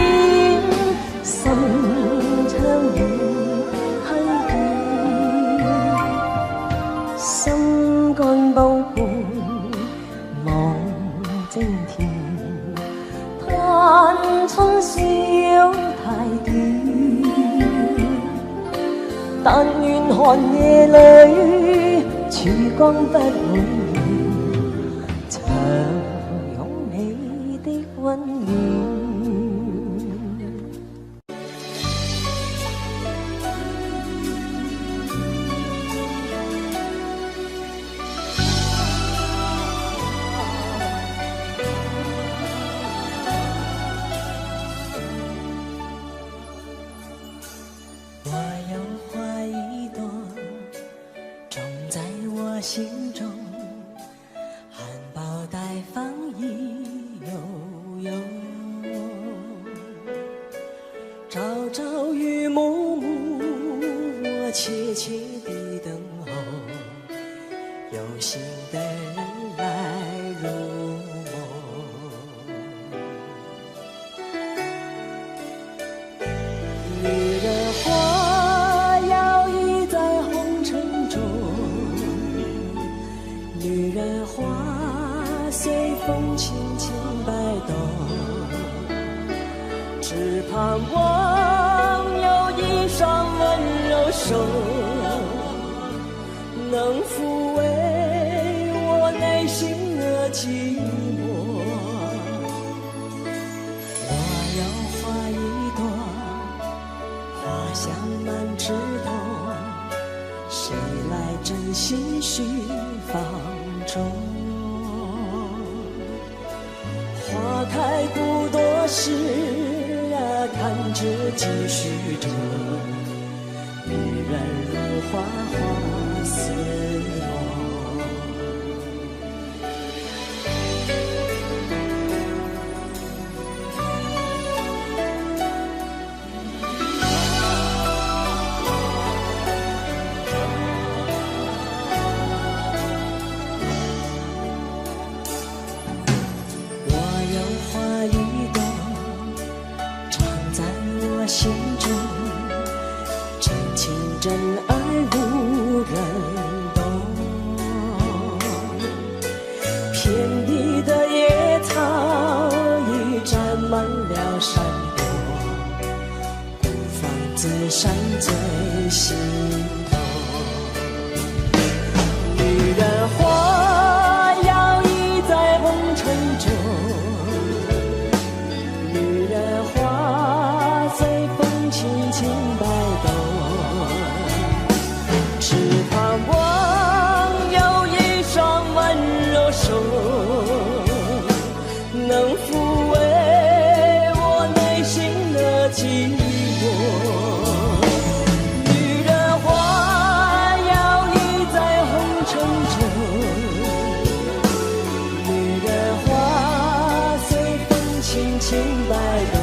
心窗遠虛變，心肝煲半望蒸甜，盼春宵太短，但願寒夜裏曙光不會擁你的溫暖。我有花一朵，種在我心中。含苞待放意悠悠，朝朝與暮暮，我切切地等候，有心的人來入夢。你的花搖曳在紅塵中。能抚慰我内心的寂寞。我要画一朵花香满枝头，谁来真心续放纵？花开不多时啊，看着继续着，迷人如花，花似梦。心中真情真爱无人懂，遍地的野草已占满了山坡，孤芳自赏最心痛。女人花摇曳在红尘中，女人花随风轻轻摆动，只盼望有一双温柔手，能抚慰我内心的寂寞。女人花摇曳在红尘中，女人花随风轻轻摆动。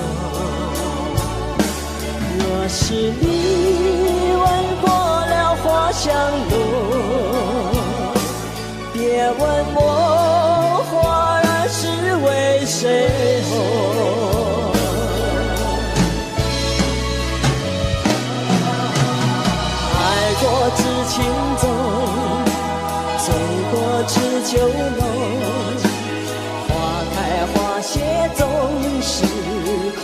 若是你闻过了花香浓，别问我花儿是为谁红。爱过知情重，醉过知酒浓，花开花谢总是空。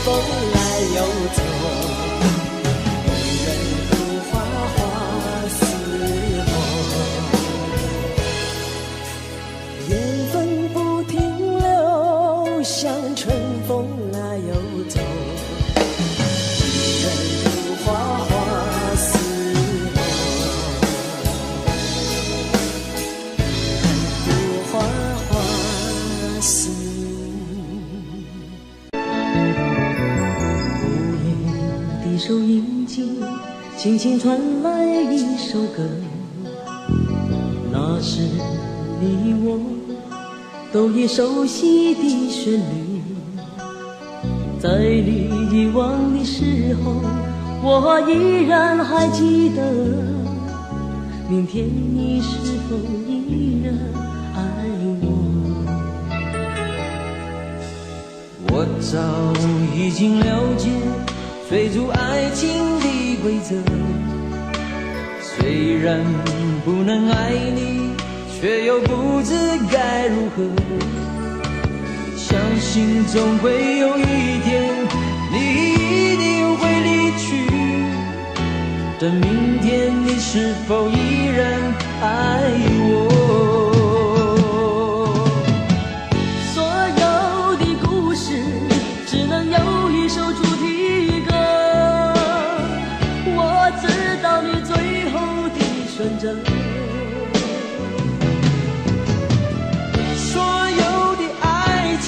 风来又走，女人如花，花似梦。缘分不停留，像春风来又走，女人如花，花似梦。女人如花，花似梦。收音机轻轻传来一首歌，那是你我都已熟悉的旋律。在你遗忘的时候，我依然还记得，明天你是否依然爱我？我早已经了解追逐爱情的规则，虽然不能爱你，却又不知该如何。相信总会有一天，你一定会离去。等明天你是否依然爱我？所有的故事只能有一首主题歌。我知道你最后的选择，所有的爱情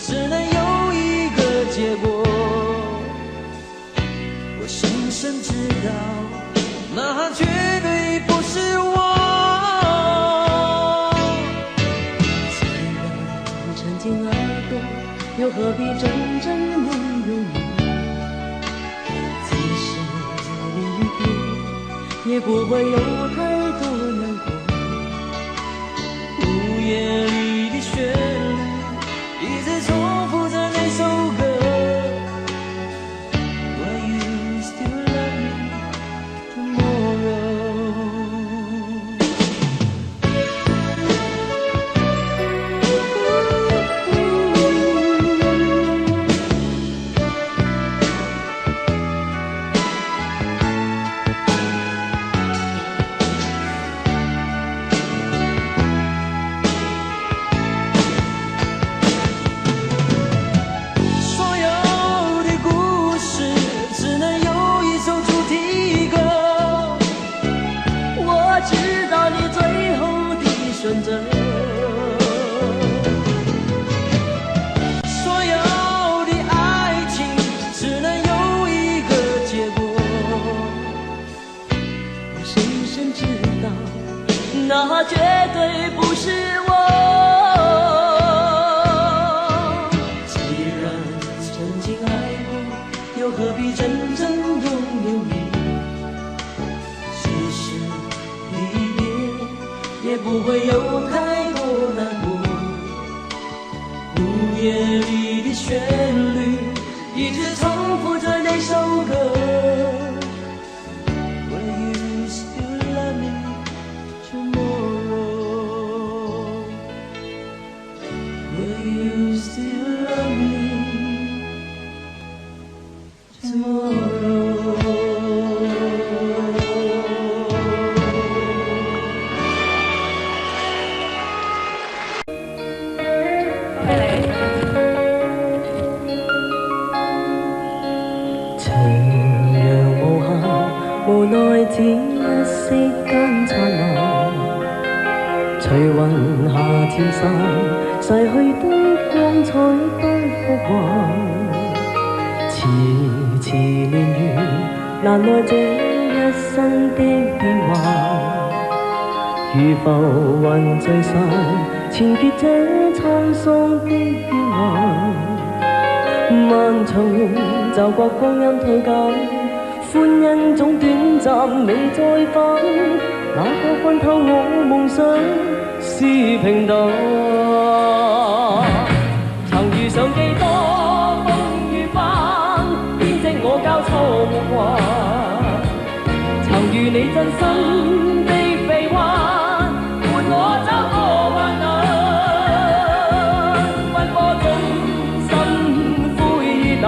只能有一个结果。我深深知道，那绝对不是我。既然曾经爱过，又何必真正拥有你？即使离别，也不会有太多难过。午夜里的旋律一直重复着那首歌。Will you still love me tomorrow？ 我情爱过，又何必真正拥有你？即使离别，也不会有太多难过。午夜里的旋律，一直重复着那首歌。Will you still love me tomorrow? Will you still love me tomorrow? 情陽無限，無奈只一息間燦爛。隨雲下漸散，逝去的光彩不復還。遲遲年月，難耐這一生的變幻。如浮雲聚散，纏結這滄桑的變幻。漫長夢就覺光陰退減，歡欣總短暫未再返。哪個看透我夢想是平淡？曾遇上幾多風雨翻，編織我交錯夢幻。曾遇你真心的臂彎，伴我走過患難。奔波中心灰淡，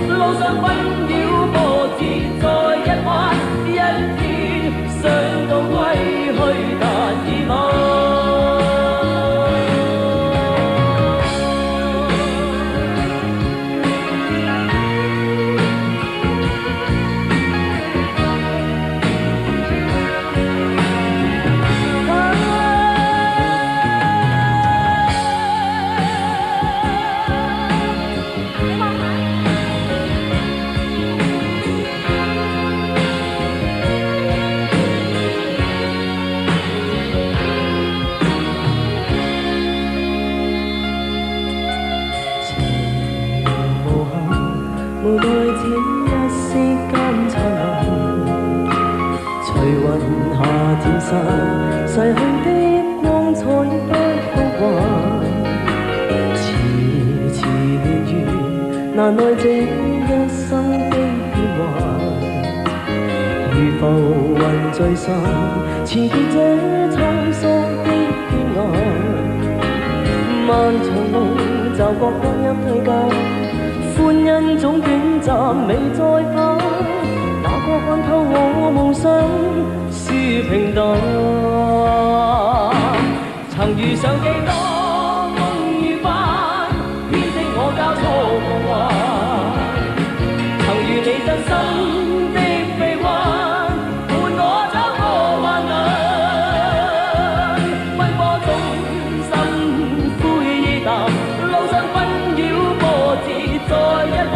路上紛擾波折再一彎，一天想到歸去但已晚。無奈只一息間燦爛，隨雲下漸散，逝去的光彩不復還。遲遲年月，難耐這一生的變幻。如浮雲聚散，纏結這滄桑的變幻。漫長夢就覺光陰退減，歡欣總短暫未再返。哪個看透我夢想是平淡？曾遇上幾多風雨翻，編織我交錯夢幻。曾遇你真心的臂彎，伴我走過患難。奔波中心灰淡，路上紛擾波折再一彎，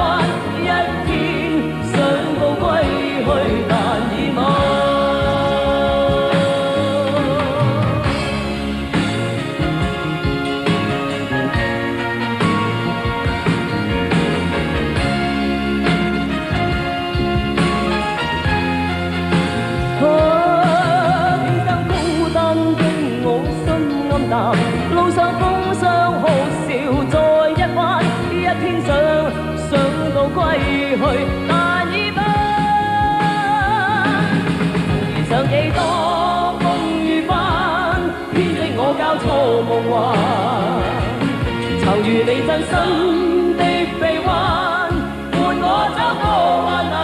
一天想到歸去但已晚。天生孤單的我心暗淡，路上風霜酷笑再一彎，一天想到歸去但已晚。遇上幾多風雨翻，編織我交錯夢幻。曾遇你真心的臂彎，伴我走過患難。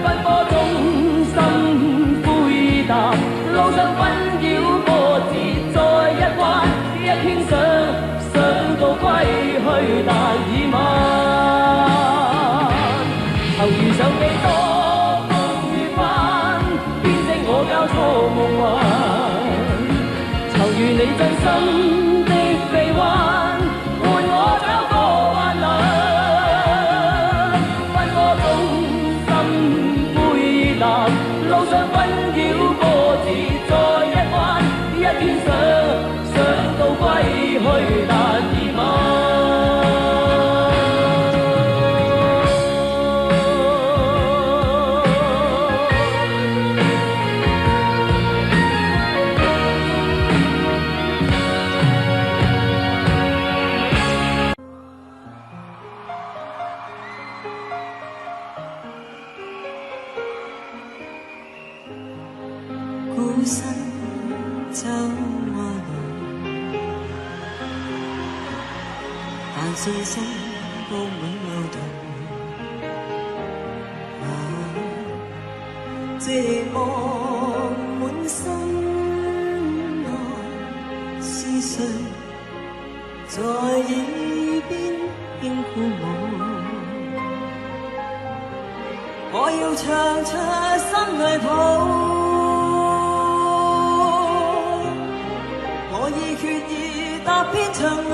奔波中心灰淡，路上紛擾波折再一彎，一天想到歸去但已晚。曾遇上幾多風雨翻，編織我交錯夢幻。曾遇你真心的臂彎，伴我走過患難。奔波中心灰淡，路上紛擾波折再一彎，一天想到歸去但已晚。身走過來，但信心佈滿路途。寂寞滿心內，是誰在耳邊輕呼我？我要唱出心裏抱，我已決意踏遍長路，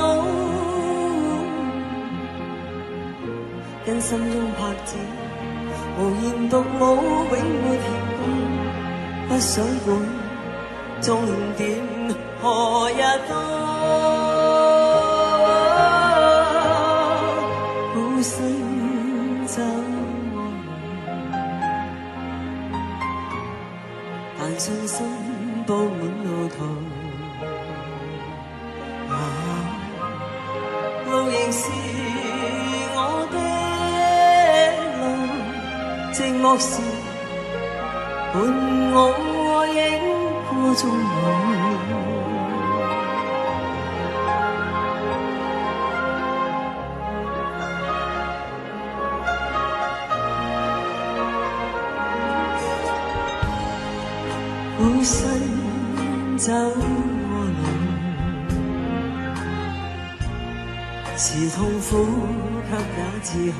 跟心中拍子無言獨舞，永沒停工，不想管終點何日到。孤身走過來，但信心佈滿路途。路仍是我的路，寂寞時伴我影過中舞。孤身走過來，是痛苦卻也自豪。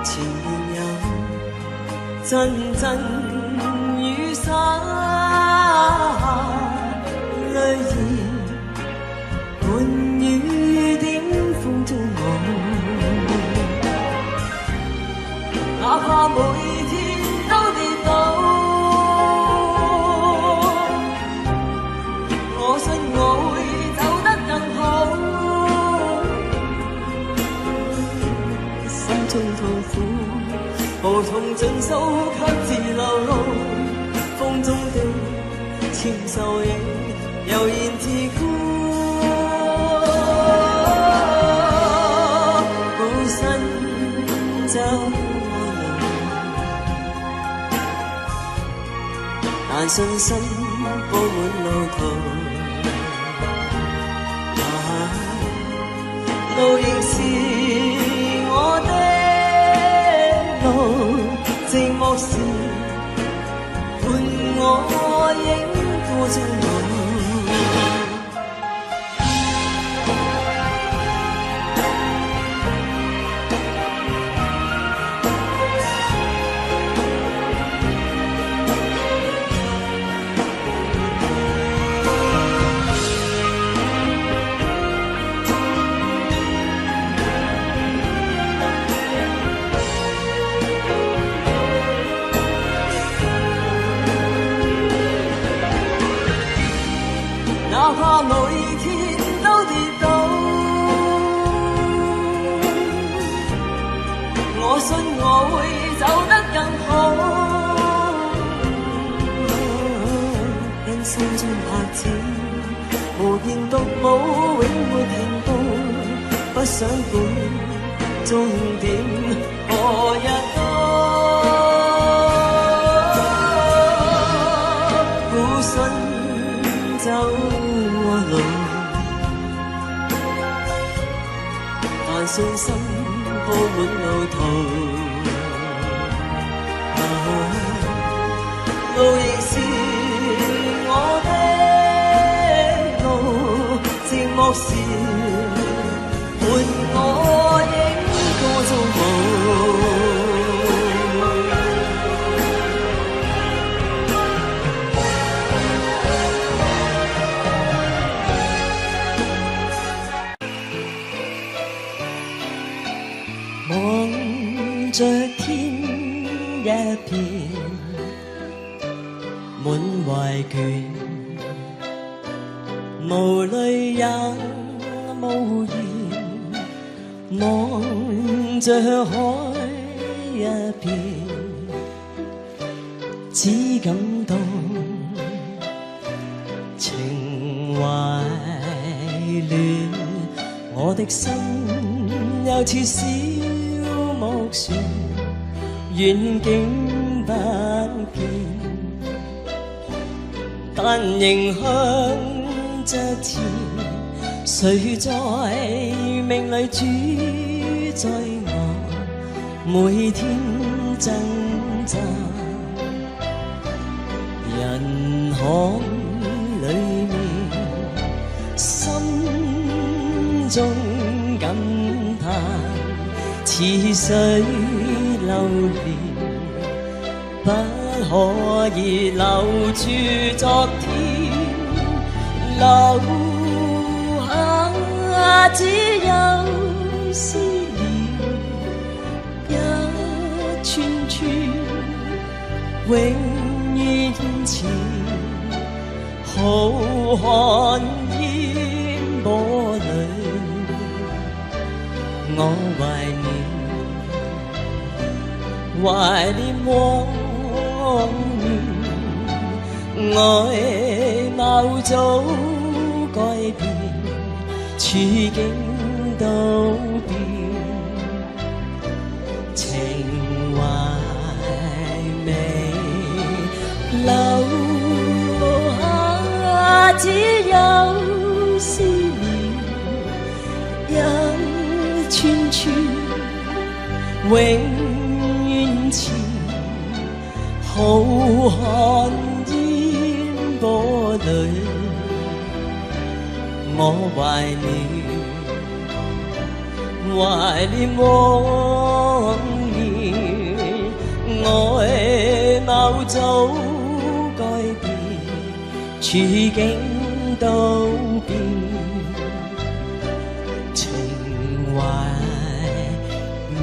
前面有陣陣雨灑，淚兒伴雨點風中舞。哪怕每天都跌倒，我信我會走得更好。心中痛苦無從盡訴，卻自流露。風中的纖瘦影悠然自顧。孤身走過來，但信心佈滿路途。路仍是我的路，寂寞時伴我影過中舞。哪怕每天都跌倒，我信我會走得更好。因心中拍子無言獨舞，永沒停步，不想管終點何日到。孤身走路，但信心佈滿路途。路仍是我的路，寂寞時伴我影過中舞。望着天一片滿懷倦，無淚也無言，望着海一片，只感到情懷亂，我的心又似小木船，遠景不見，但仍向着前，谁在命里主宰我？每天挣扎，人海里面，心中感叹，似水流年，不可以留住昨天，留下只有思念，一串串永遠前，浩瀚煙波裏，我懷念往年，外貌早改變，處境都變，情懷未留下，只有思念，一串串永遠前，浩瀚煙波裏，我懷念往年，外貌早改變，處境都變，情懷未。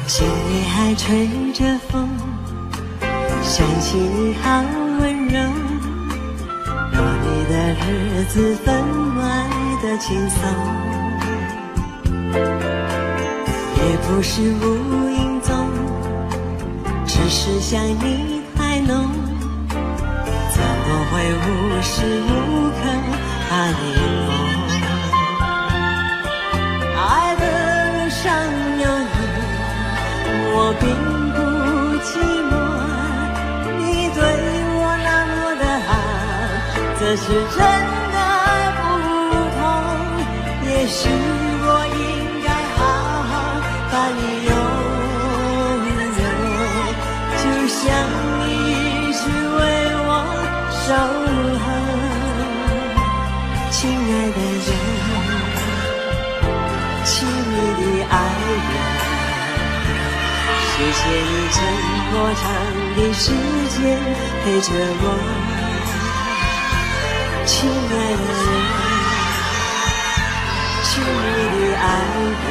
今夜还吹着风，想起你好温柔，过你的日子分外的轻松，也不是无影踪，只是想你太浓，怎么会无时无刻把你梦？爱的路上有你，我并不寂寞，你对我那么的好，这是真的不同。也许我应该好好把你拥有，就像你一直为我守候，亲爱的人，亲密的爱人。谢谢你这么长的时间陪着我，亲爱的人，亲密的爱人，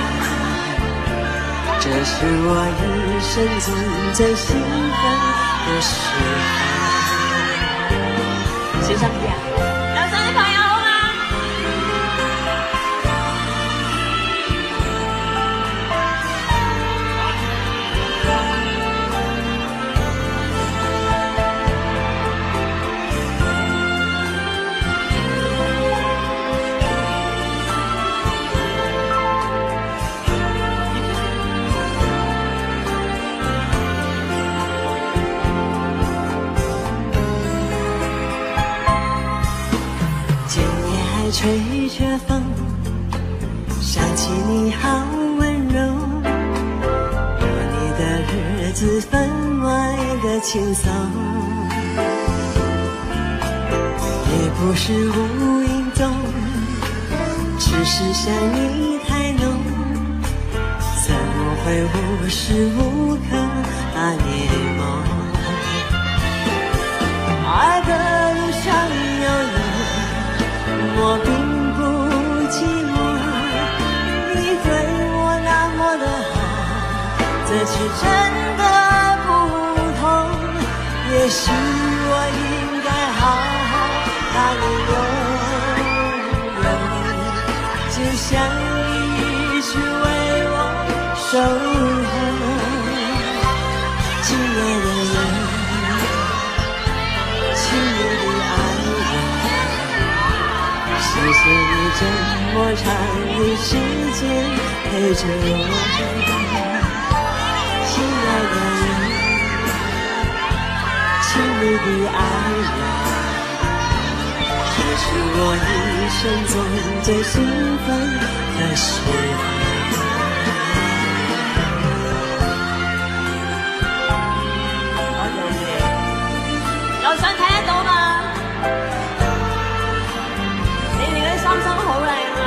这是我一生中最兴奋的时候。谁上去啊？有生日朋友好吗？吹着风，想起你好温柔，过你的日子分外的轻松，也不是无影踪，只是想你太浓，怎么会无时无刻把你梦？爱的路上有你，我并不寂寞，你对我那么的好，这是真的不同。也许我应该好好把你拥有，就像你一直为我守候，亲爱的人。谢你这么长的时间陪着我，亲爱的人，亲密的爱人，这是我一生中最兴奋的时候。又想睇得到嘛？你哋嗰啲衫衫好靚啊！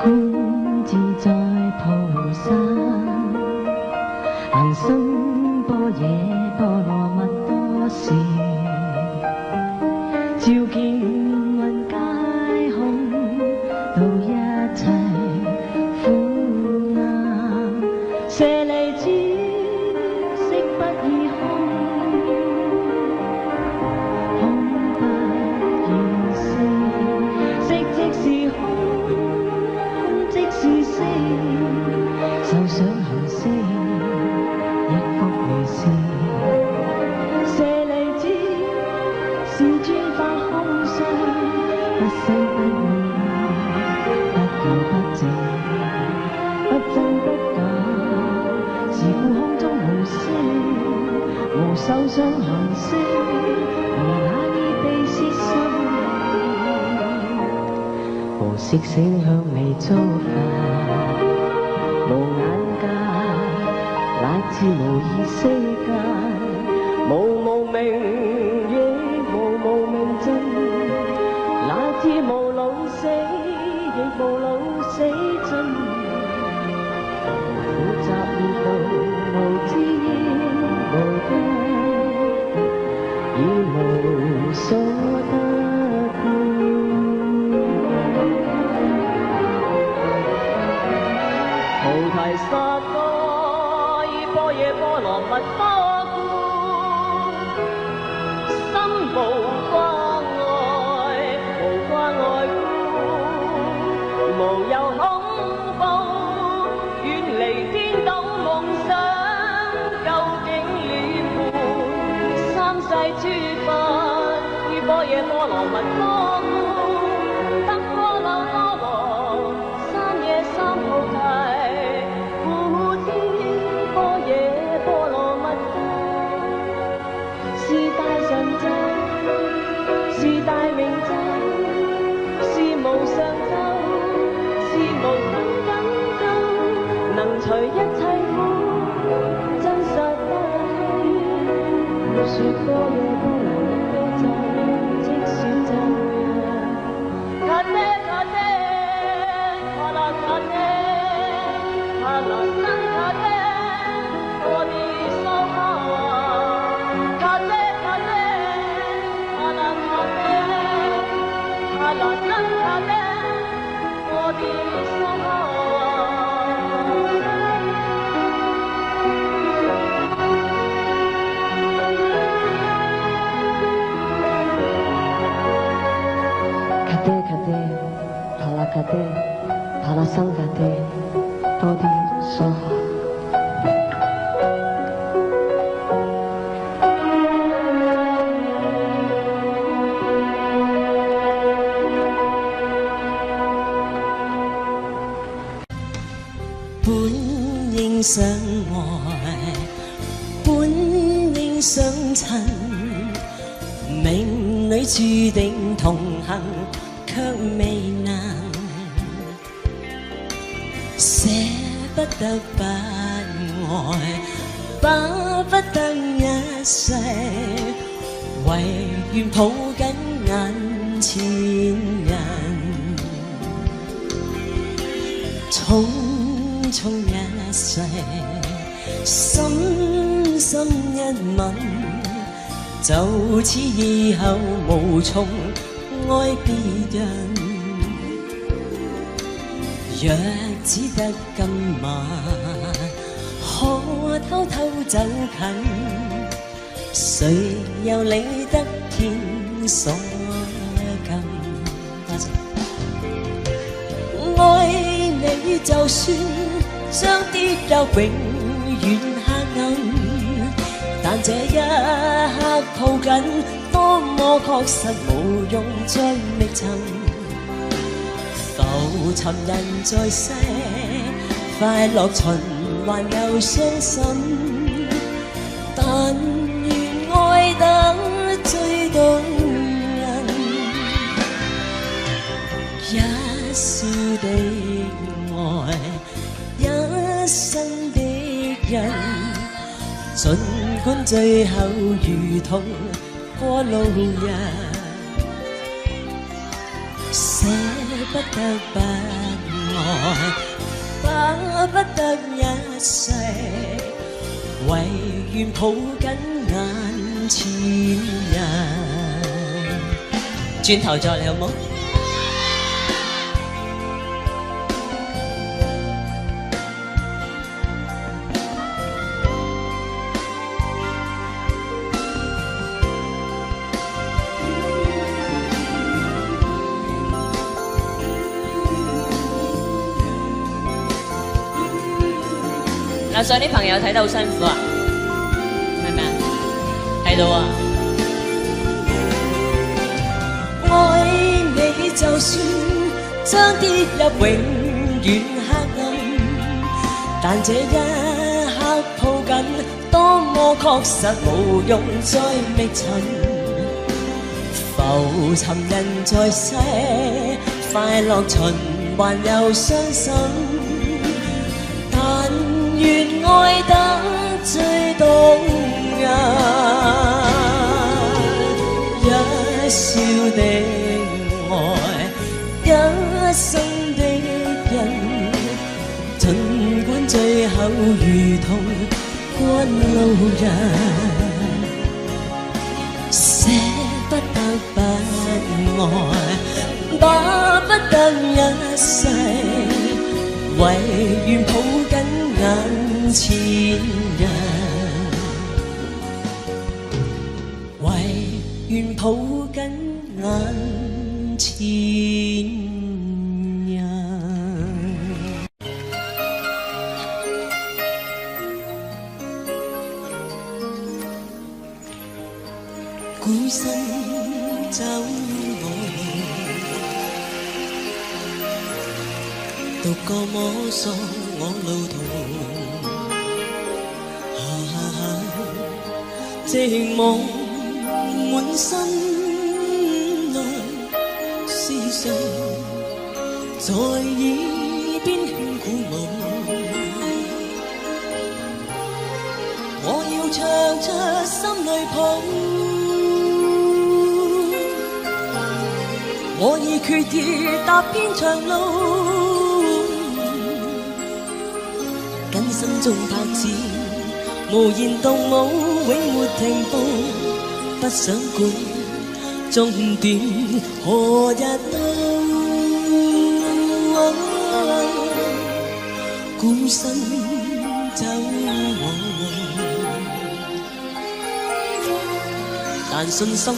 觀自在菩薩，行深般若波羅蜜多時，照見雲皆空，度一切苦難，舍利子，色不異空，空不現色，色即是空。是色，受想行識，亦復如是。舍利子，是專法空相，不生不滅，不垢不淨，不真不假，是故空中無色，無受想行識，無那意被攝心。無色聲香味觸法，無眼界，乃至無意識界，無無明亦無明盡，乃至無老死亦無老死盡。苦集滅道無知應無得，已無所得。菩提薩埵依般若波羅蜜多故，心無關愛，無關愛故，無有恐怖，遠離顛倒夢想，究竟涅槃。三世諸佛依般若波羅蜜多故，得阿耨多羅三夜三菩提。是大神咒，是大明咒，是無上咒，是無等等咒，能除一切苦，真實不虛。說般若波羅蜜多咒，即說咒曰：卡爹卡爹，卡拉卡爹，卡拉僧卡爹，我的手哈。阿拉真卡爹，我的心啊！卡爹卡爹，帕拉卡爹，帕拉桑卡爹，多啲說下。相愛，本應相襯，伴侶注定同行，卻未能捨不得不愛，巴不得一世，唯願抱緊眼前人，匆匆一世，深深一吻，就此以後無從愛別人。若只得今晚，可偷偷走近，誰又理得天所禁？愛你就算將跌入永遠黑暗，但這一刻抱緊，多麼確實無用再覓尋。浮沉人在世，快樂循環又傷心，但願愛得最動人，一笑的愛，一生的人，儘管最後如同過路人。捨不得不愛，巴不得一世，唯願抱緊眼前人。轉頭再嚟好冇？樓上啲朋友睇得好辛苦啊，係咪啊？睇到啊！愛你就算將跌入永遠黑暗，但這一刻抱緊，多麼確實無用再覓尋。浮沉人在世，快樂循環又傷心。但願愛得最動人，一笑的愛，一生的人，儘管最後如同過路人，捨不得不愛，巴不得一世，唯願抱緊眼前人，唯願抱緊眼前人。孤身走我路，獨個摸索我路途。寂寞滿身內，思緒在耳邊輕鼓舞。我要唱出心裏抱，我已決意踏遍長路，跟心中拍子。無言動舞，永沒停步，不想管終點何日到。孤身走我路，但信心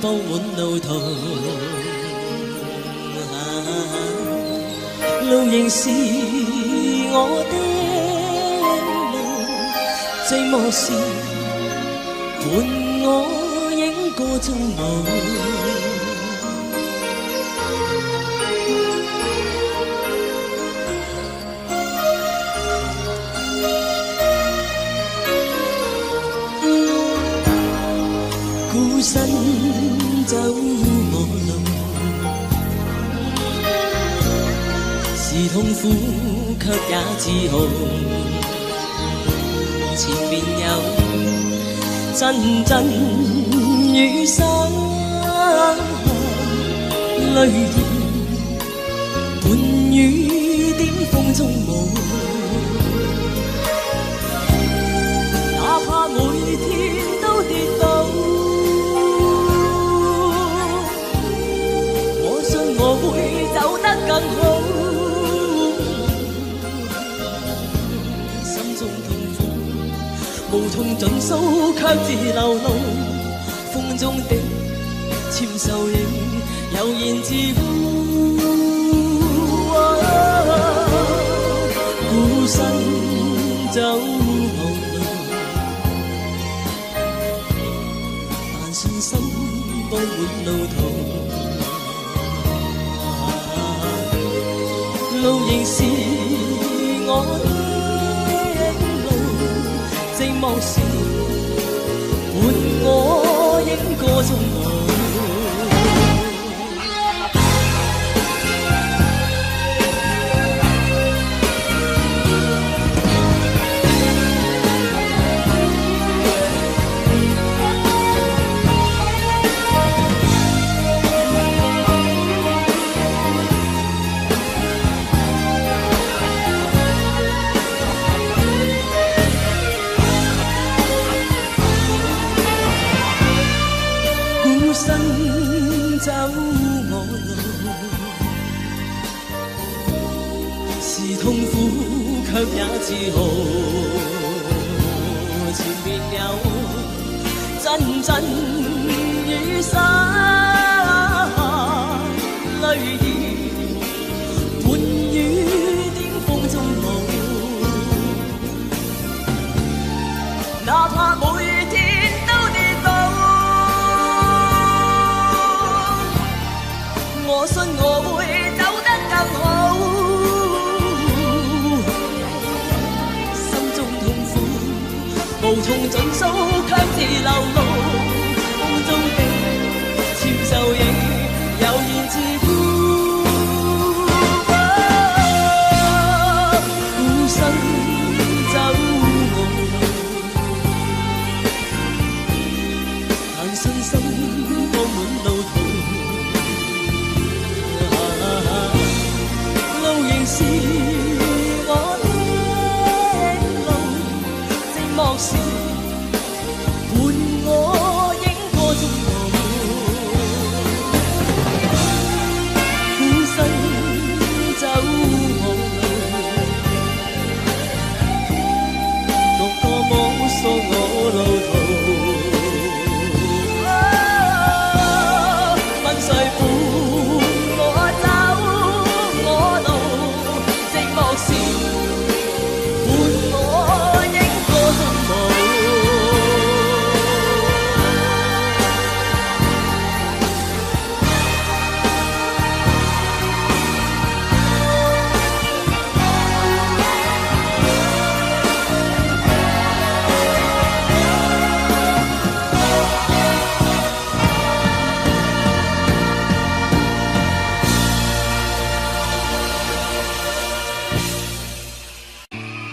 佈滿路途。路仍是我的。寂寞時，伴我影個鐘舞。孤身走我路，是痛苦卻也自豪。前面有陣陣雨灑，淚兒伴雨點風中舞。哪怕每天都跌倒，我信我會走得更好。心中痛苦無從盡訴，卻自流露。風中的纖瘦影悠然自呼。孤身走無路，但信心佈滿路途。路仍是我的路，寂寞時伴我應歌中舞。走我路，是痛苦卻也自豪。前面有陣陣雨灑，淚兒伴雨點風中舞。哪怕每天都跌倒，我信我會走得更好。心中痛苦無從盡訴，卻自流露。風中的纖瘦影悠然自呼。孤身走我路，但信心佈滿路途。是我的路，寂寞時伴我影歌中舞。孤身走我路，獨個摸索我路途。問誰伴我走？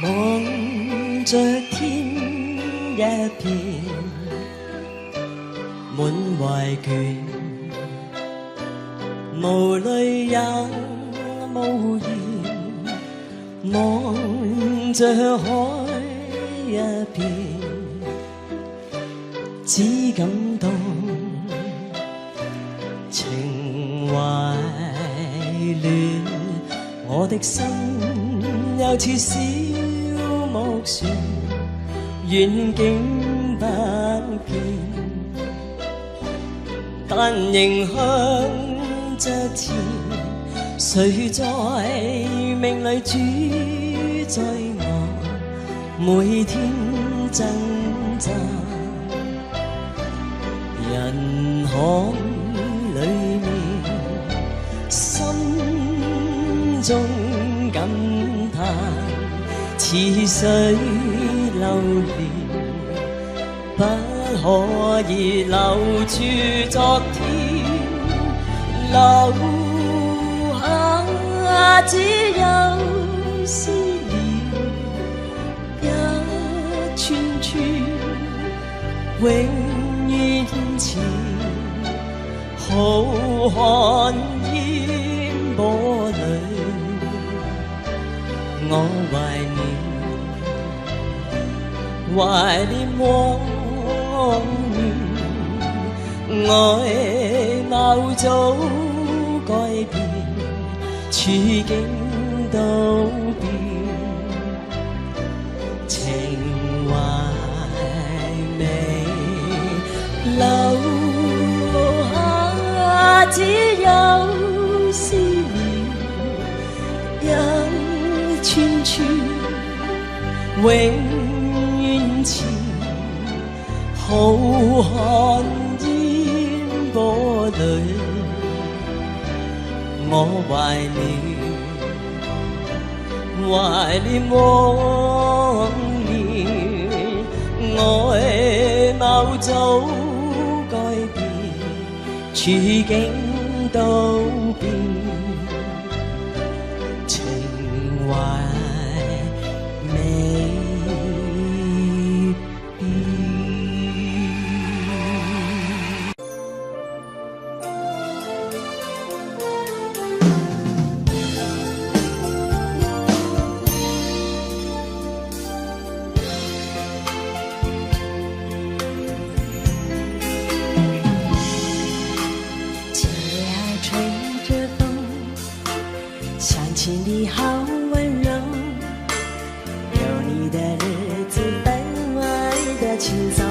望着天一片滿懷倦，無淚也無言，望着海一片，只感到情懷亂，我的心又似小木船，遠景不見，但仍向着前。誰在命裏主宰我，每天掙扎。人海裏面，心中感嘆。似水流連，不可可以留住昨天，留下只有思念一串串，永遠前浩瀚煙波裏，我懷念往年，愛貌早改變，處境都變，情懷未留下，只有思念一串串，永遠前浩瀚煙波裏，我懷念往年，愛貌早改變，處境都變，情懷未你好温柔，有你的日子分外的轻松，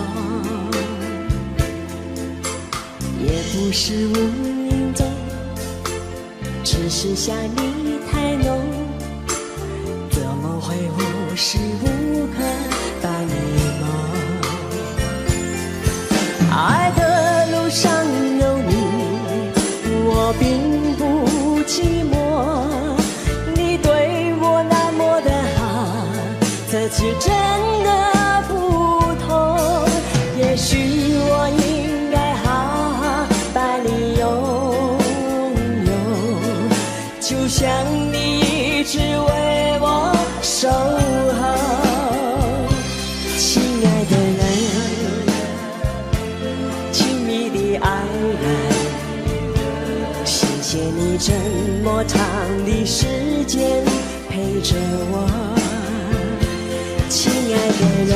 也不是无影踪，只是想你太浓，怎么会无时无刻把你梦？爱的路上有你，我并不寂寞。这次真的不同，也许我应该好好把你拥有，就像你一直为我守候。亲爱的人，亲密的爱人，谢谢你这么长的时间陪着我。亲爱的人，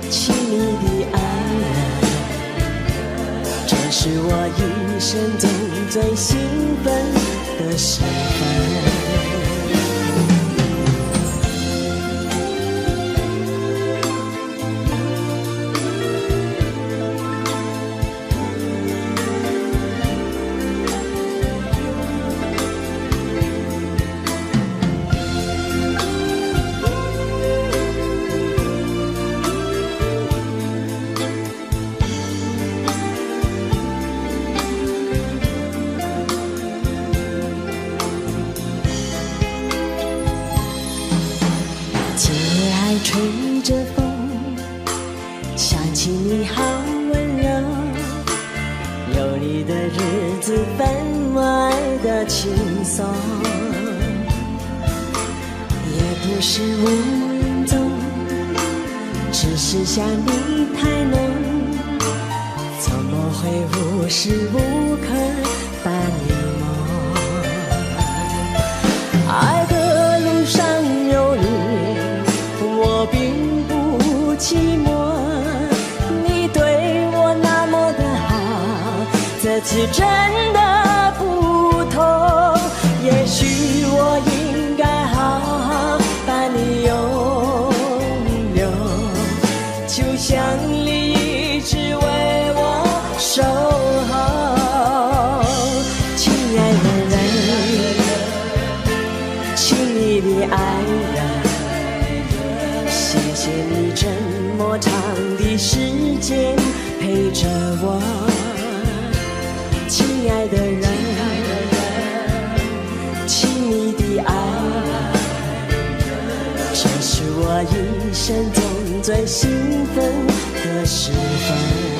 亲密的爱人，这是我一生中最兴奋的时分。吹着风，想起你好温柔，有你的日子分外的轻松，也不是无影踪，只是想你太浓，怎么会无时无刻把你梦？爱的路上有你，我并不寂寞，你对我那么的好，这次真的不同，也许我应该好好把你拥有，就像你一直为我守候。亲爱的人，亲密的爱人，谢谢你这么长的时间陪着我。亲爱的人，亲密的爱人，这是我一生中最最兴奋的时分。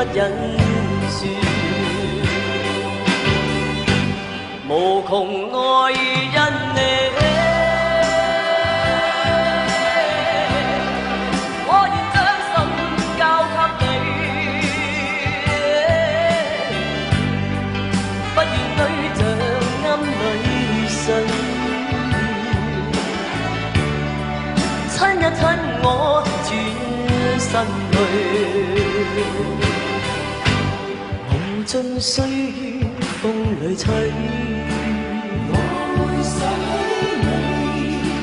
不忍說，無窮愛因你。親一親我轉身去，無盡歲月風裏吹，我會想起你，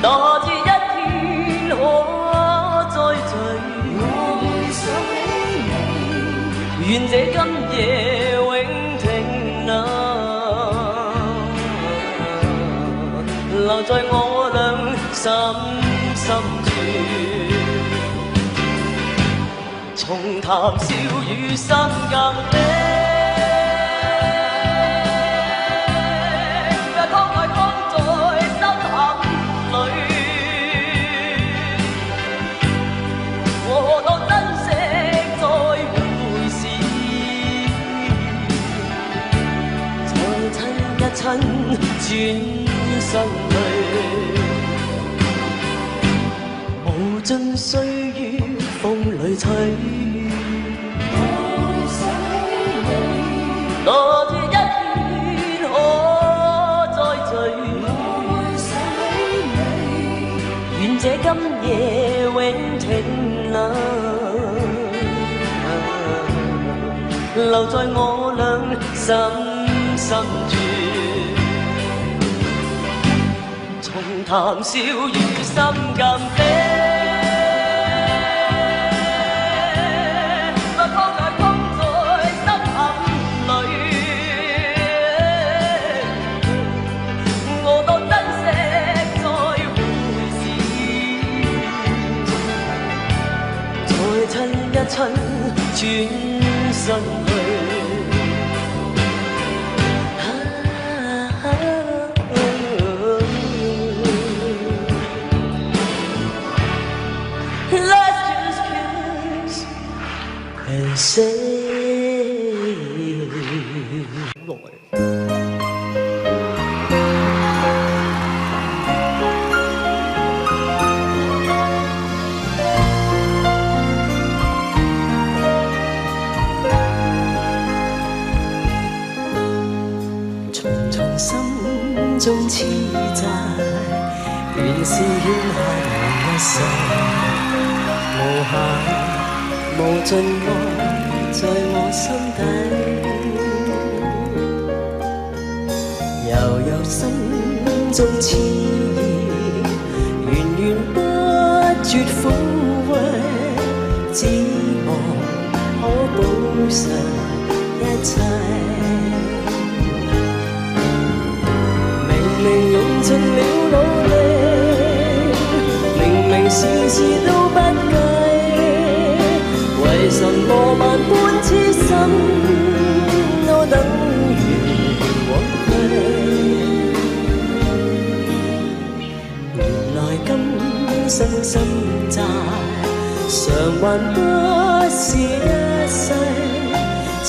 哪知一天可再聚，我會想起你，願這今夜永停留，留在我倆心深處，重談笑語心更悲，慷慨扛在心坎裏，我當珍惜再回事，再親一親轉身去。無盡歲月風裏吹，我會想起你，哪知一天可再聚，我會想起你，願這今夜永停留在我倆心深處，重談笑語心更悲。一親轉身去，Let's just kiss and say 中痴債，原是怨恨一世，無限無盡愛在我心底，悠悠心中痴意，源源不絕撫慰，只望可補償一切。明明用盡了努力，明明事事都不計，為什麼萬般痴心都等於枉費？原來今生心債，償還不是一世，千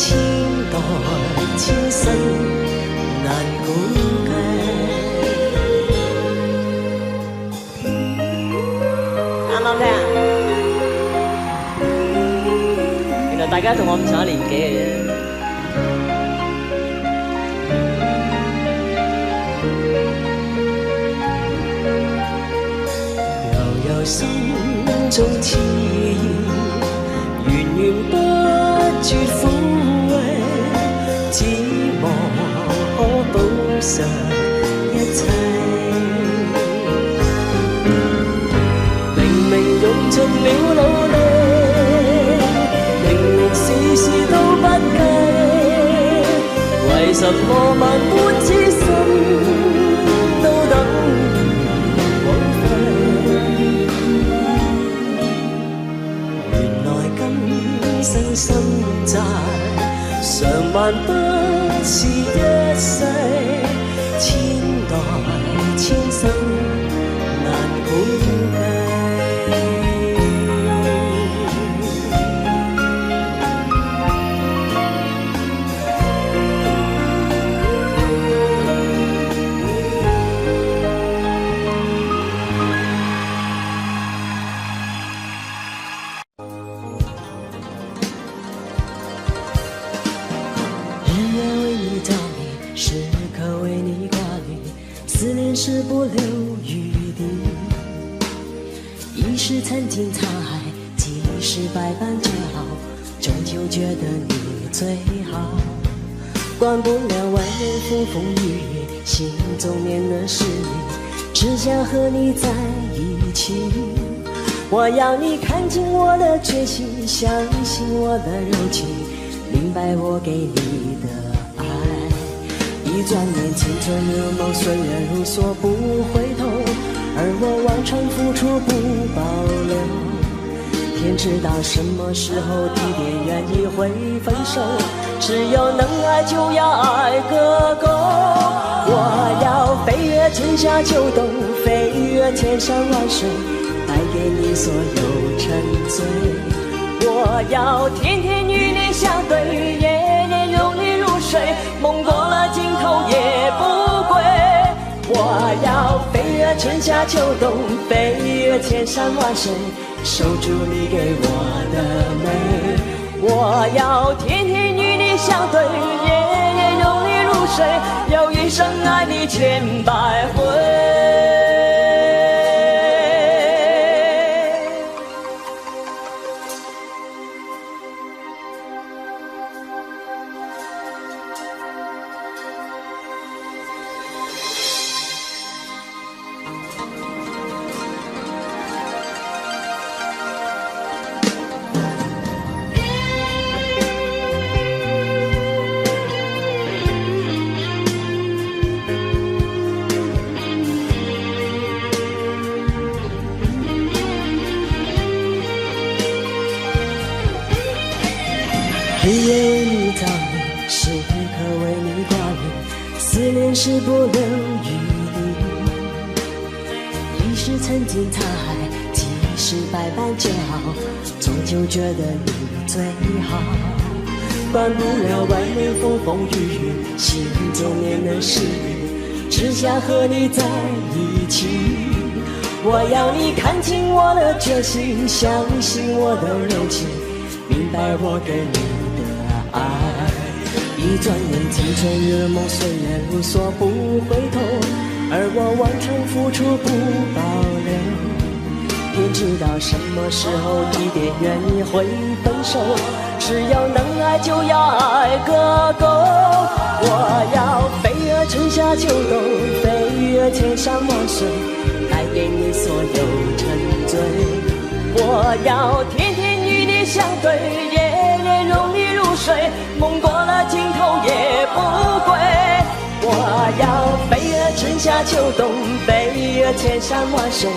代千世難估計。原來大家同我咁上下年紀嘅啫。悠悠心中痴意，源源不絕撫慰，只望可補償一切。用盡了努力，明明事事都不計，為什麼萬般痴心都等於枉費？原來今生心債，償還不是一世，千代千生難估計。思念是不留余地，一时曾经沧海，几世百般煎熬，终究觉得你最好。管不了外面风风雨雨，心中念的是你，只想和你在一起。我要你看清我的决心，相信我的柔情，明白我给你的爱。一转眼青春如梦，岁月如梭不回头，而我往常付出不保留。天知道什么时候地点愿意会分手，只有能爱就要爱个够。我要飞越春夏秋冬，飞越千山万水，带给你所有沉醉。我要天天与你相对，夜夜拥你入睡，梦过了尽头也不归。我要飞越春夏秋冬，飞越千山万水，守住你给我的美。我要天天与你相对，夜夜拥你入睡，要一生爱你千百回。日夜为你着迷，时刻为你挂念，思念是不留余地。一时曾经沧海，几世百般煎熬，终究觉得你最好。管不了外面风风雨雨，心中念的是你，只想和你在一起。我要你看清我的决心，相信我的柔情，明白我给你爱。一转眼青春如梦，岁月如梭不回头，而我往常付出不保留。天知道什么时候地点愿意会分手，只要能爱就要爱个够。我要飞越春夏秋冬，飞越千山万水，带给你所有沉醉。我要天天与你相对，夜夜拥你入睡，梦过了尽头也不归。我要飞越春夏秋冬，飞越千山万水，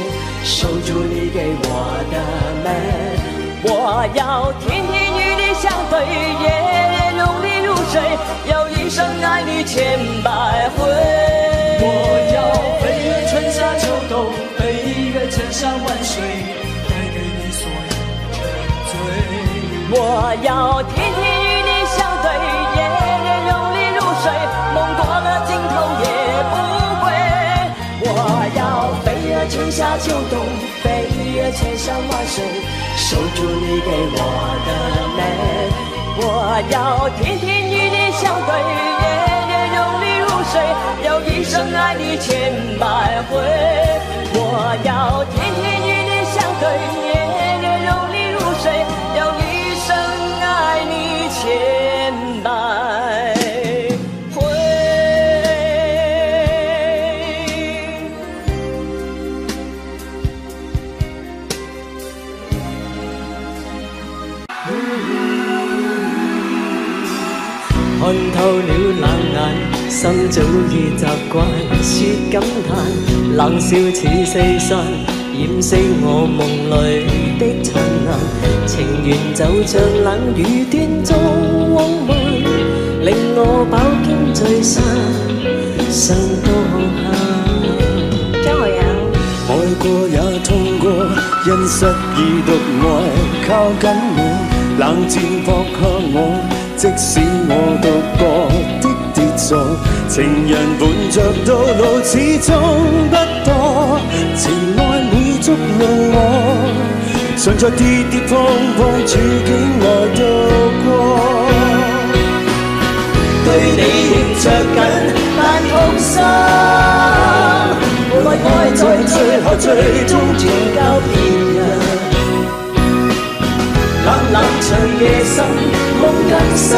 守住你给我的美。我要天天与你相对，夜夜拥你入睡，要一生爱你千百回。我要飞越春夏秋冬，飞越千山万水，带给你所有沉醉。我要天天与你相对，夜夜拥你入睡，梦过了尽头也不归。我要飞越春夏秋冬，飞越千山万水，守住你给我的美。我要天天与你相对，夜夜拥你入睡，要一生爱你千百回。我要天天与你相对，夜夜拥你入睡，要一生爱你千百回。看透了冷眼，心早已習慣，說感嘆，冷笑似四散，掩飾我夢裏的燦爛。情緣就像冷雨斷中往還，令我飽經聚散，想當下。張學友，愛過也痛過，因失意獨愛靠緊我，冷戰撲向我。即使我獨個的跌撞，情人伴着到老始終不多，情愛每觸弄我，常在跌跌碰碰處境內度過。對你仍着緊，但痛心。後最終轉交別人。冷冷長夜深，夢更深，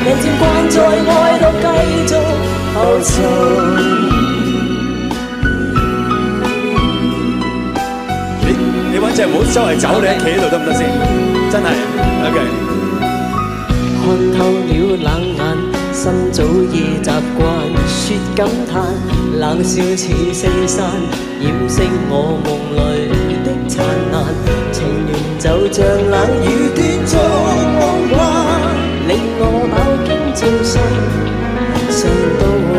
人漸慣在愛裏繼續浮沉。你揾隻唔好周圍走，你企喺度得唔得先？真係 OK。看透了冷眼，心早已習慣說感嘆，冷笑似四散，掩飾我夢裏的燦爛。情緣就像冷雨斷續夢幻，令我飽經朝夕，上到下。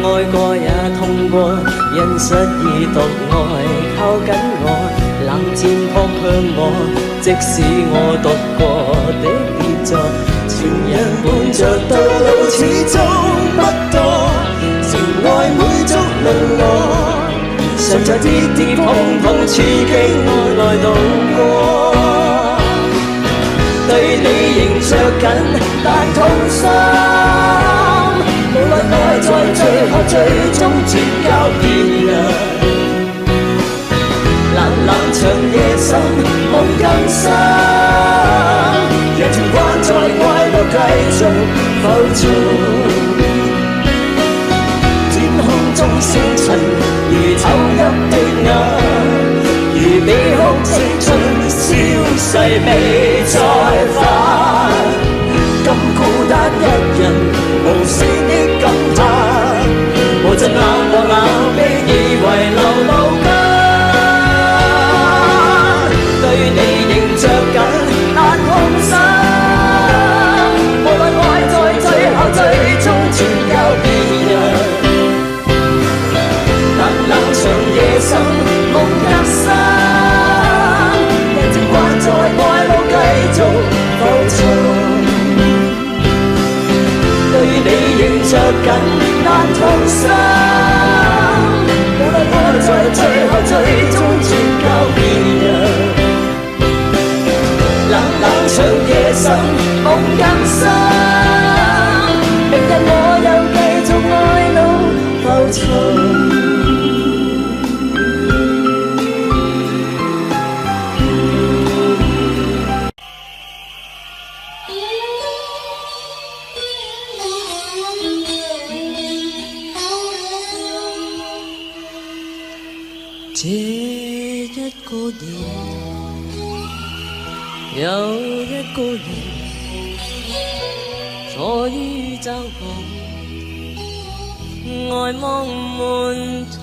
愛過也痛過，因失意獨愛靠緊我，冷箭撲向我。即使我讀過的傑作，情人伴着到老始終不多，情愛每足淪落，常在跌跌碰碰處境內度過。對你仍着緊，但痛心，無奈愛在最後最終轉交別人。冷冷長夜深，夢更深，人漸慣在愛裏繼續浮沉。天空中星塵如走泣的眼，如被哭青春消逝未再返。今孤單一人，無聲的感嘆，無盡冷漠冷冰以為流露間。對你仍着緊，但痛心，無論愛在最後最終轉交別人。冷冷長夜深，夢更深，人漸慣在愛路繼續浮沉。對你仍着緊，但痛心，無論愛在最後最終轉交別人。冷冷長夜深，夢更深，明日我又繼續愛路浮沉。這一個夜，有一個人坐於周旁，呆望門窗，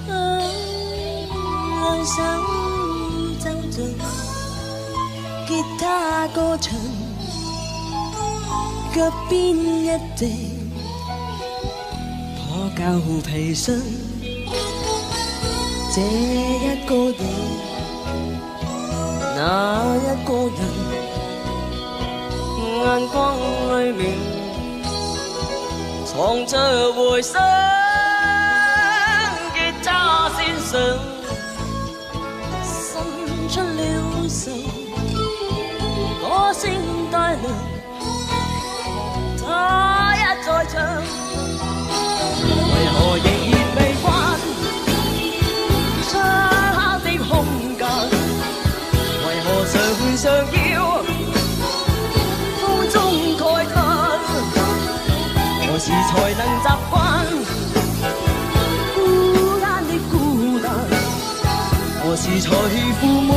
兩手奏着吉他歌唱，腳邊一隻破舊皮箱。這一個夜，那一個人，眼光裏面藏着回聲，吉他線上滲出了愁，歌聲帶亮，他一再唱，為何仍然未慣？漆黑的空間，為何常要風中慨嘆？何時才能習慣孤單的孤單？何時才負滿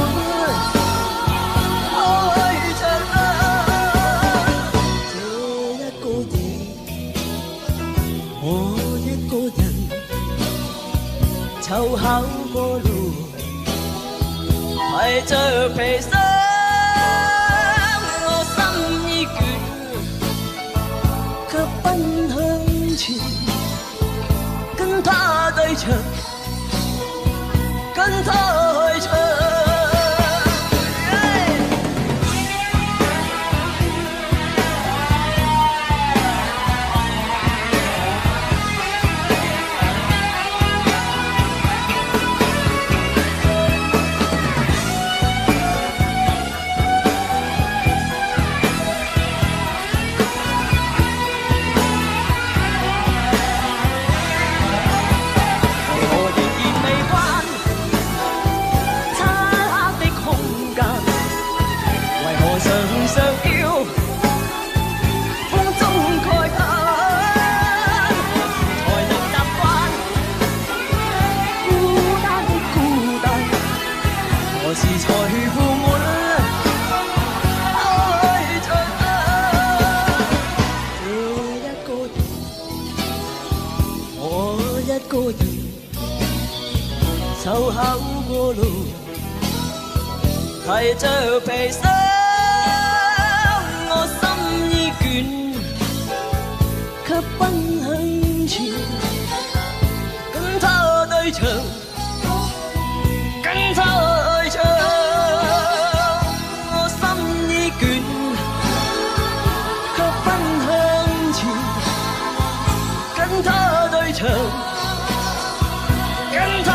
愛着啊？這一個夜，我一個人湊巧過路，提着皮箱，我心已倦，卻奔向前，跟他對唱，跟他去唱。我一個人就考過路，提着皮箱，我心已倦，卻奔向前，跟他對唱，跟他對唱，我心已倦，卻奔向前，跟他對唱，跟他。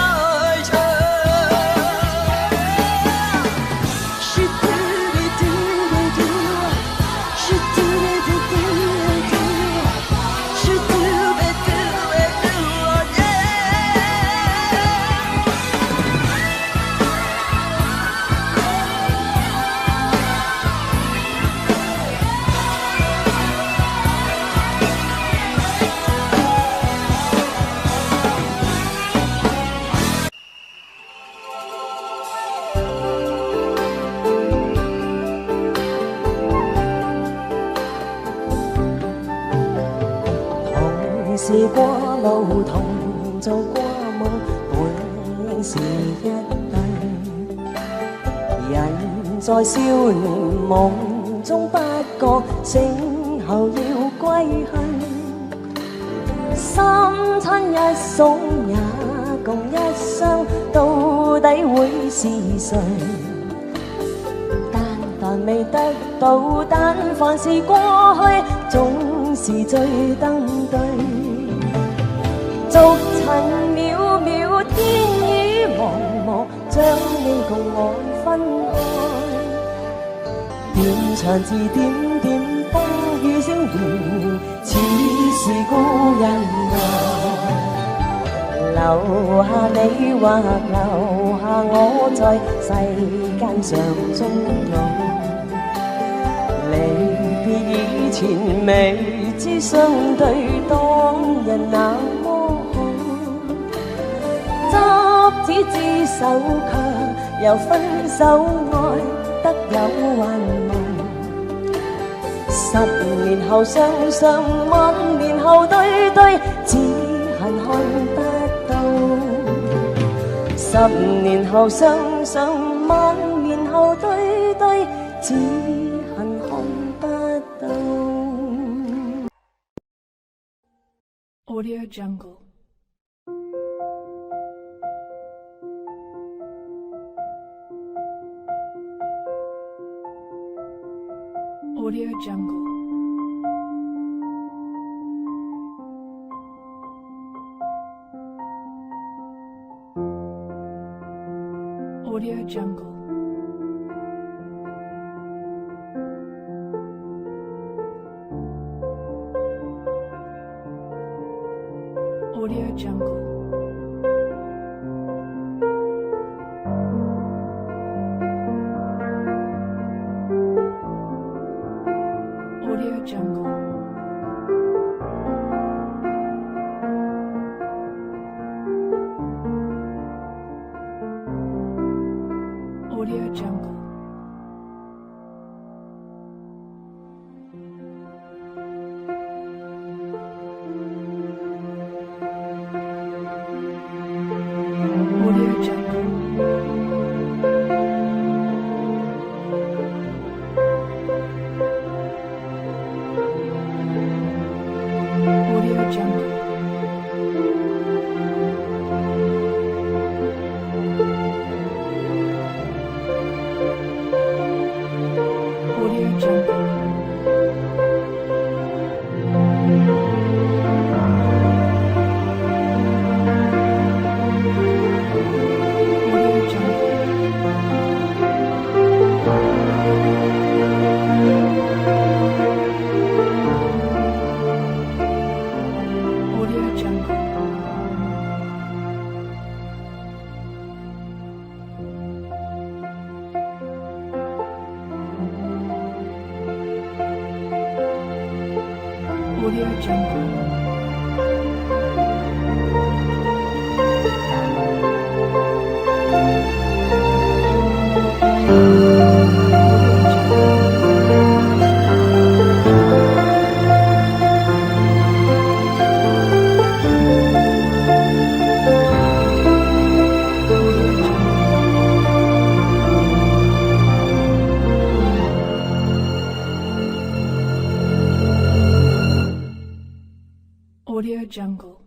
是過路同做過夢，本應是一對。人在少年夢中不覺醒後要歸去，三親一送也共一生，到底會是誰？但凡未得到，但凡是過去，總是最登對。俗塵渺渺，天雨茫茫，將你共我分開。斷腸字點點，風雨聲連，似是故人來。留下你或留下我，在世間上終老。離別以前，未知相對當日那麼。執子之手，卻又分手，愛得有幻夢。10年後相相，萬年後對對，只恨看不到。10年後相相，萬年後對對，只恨看不到。Audio Jungle。Audio Jungle. Audio Jungle. Audio Jungle. Audio Jungle. Audio Jungle. Audio Jungle. Audio Jungle. Audio Jungle. Audio Jungle. Audio Jungle. Audio Jungle. Audio Jungle.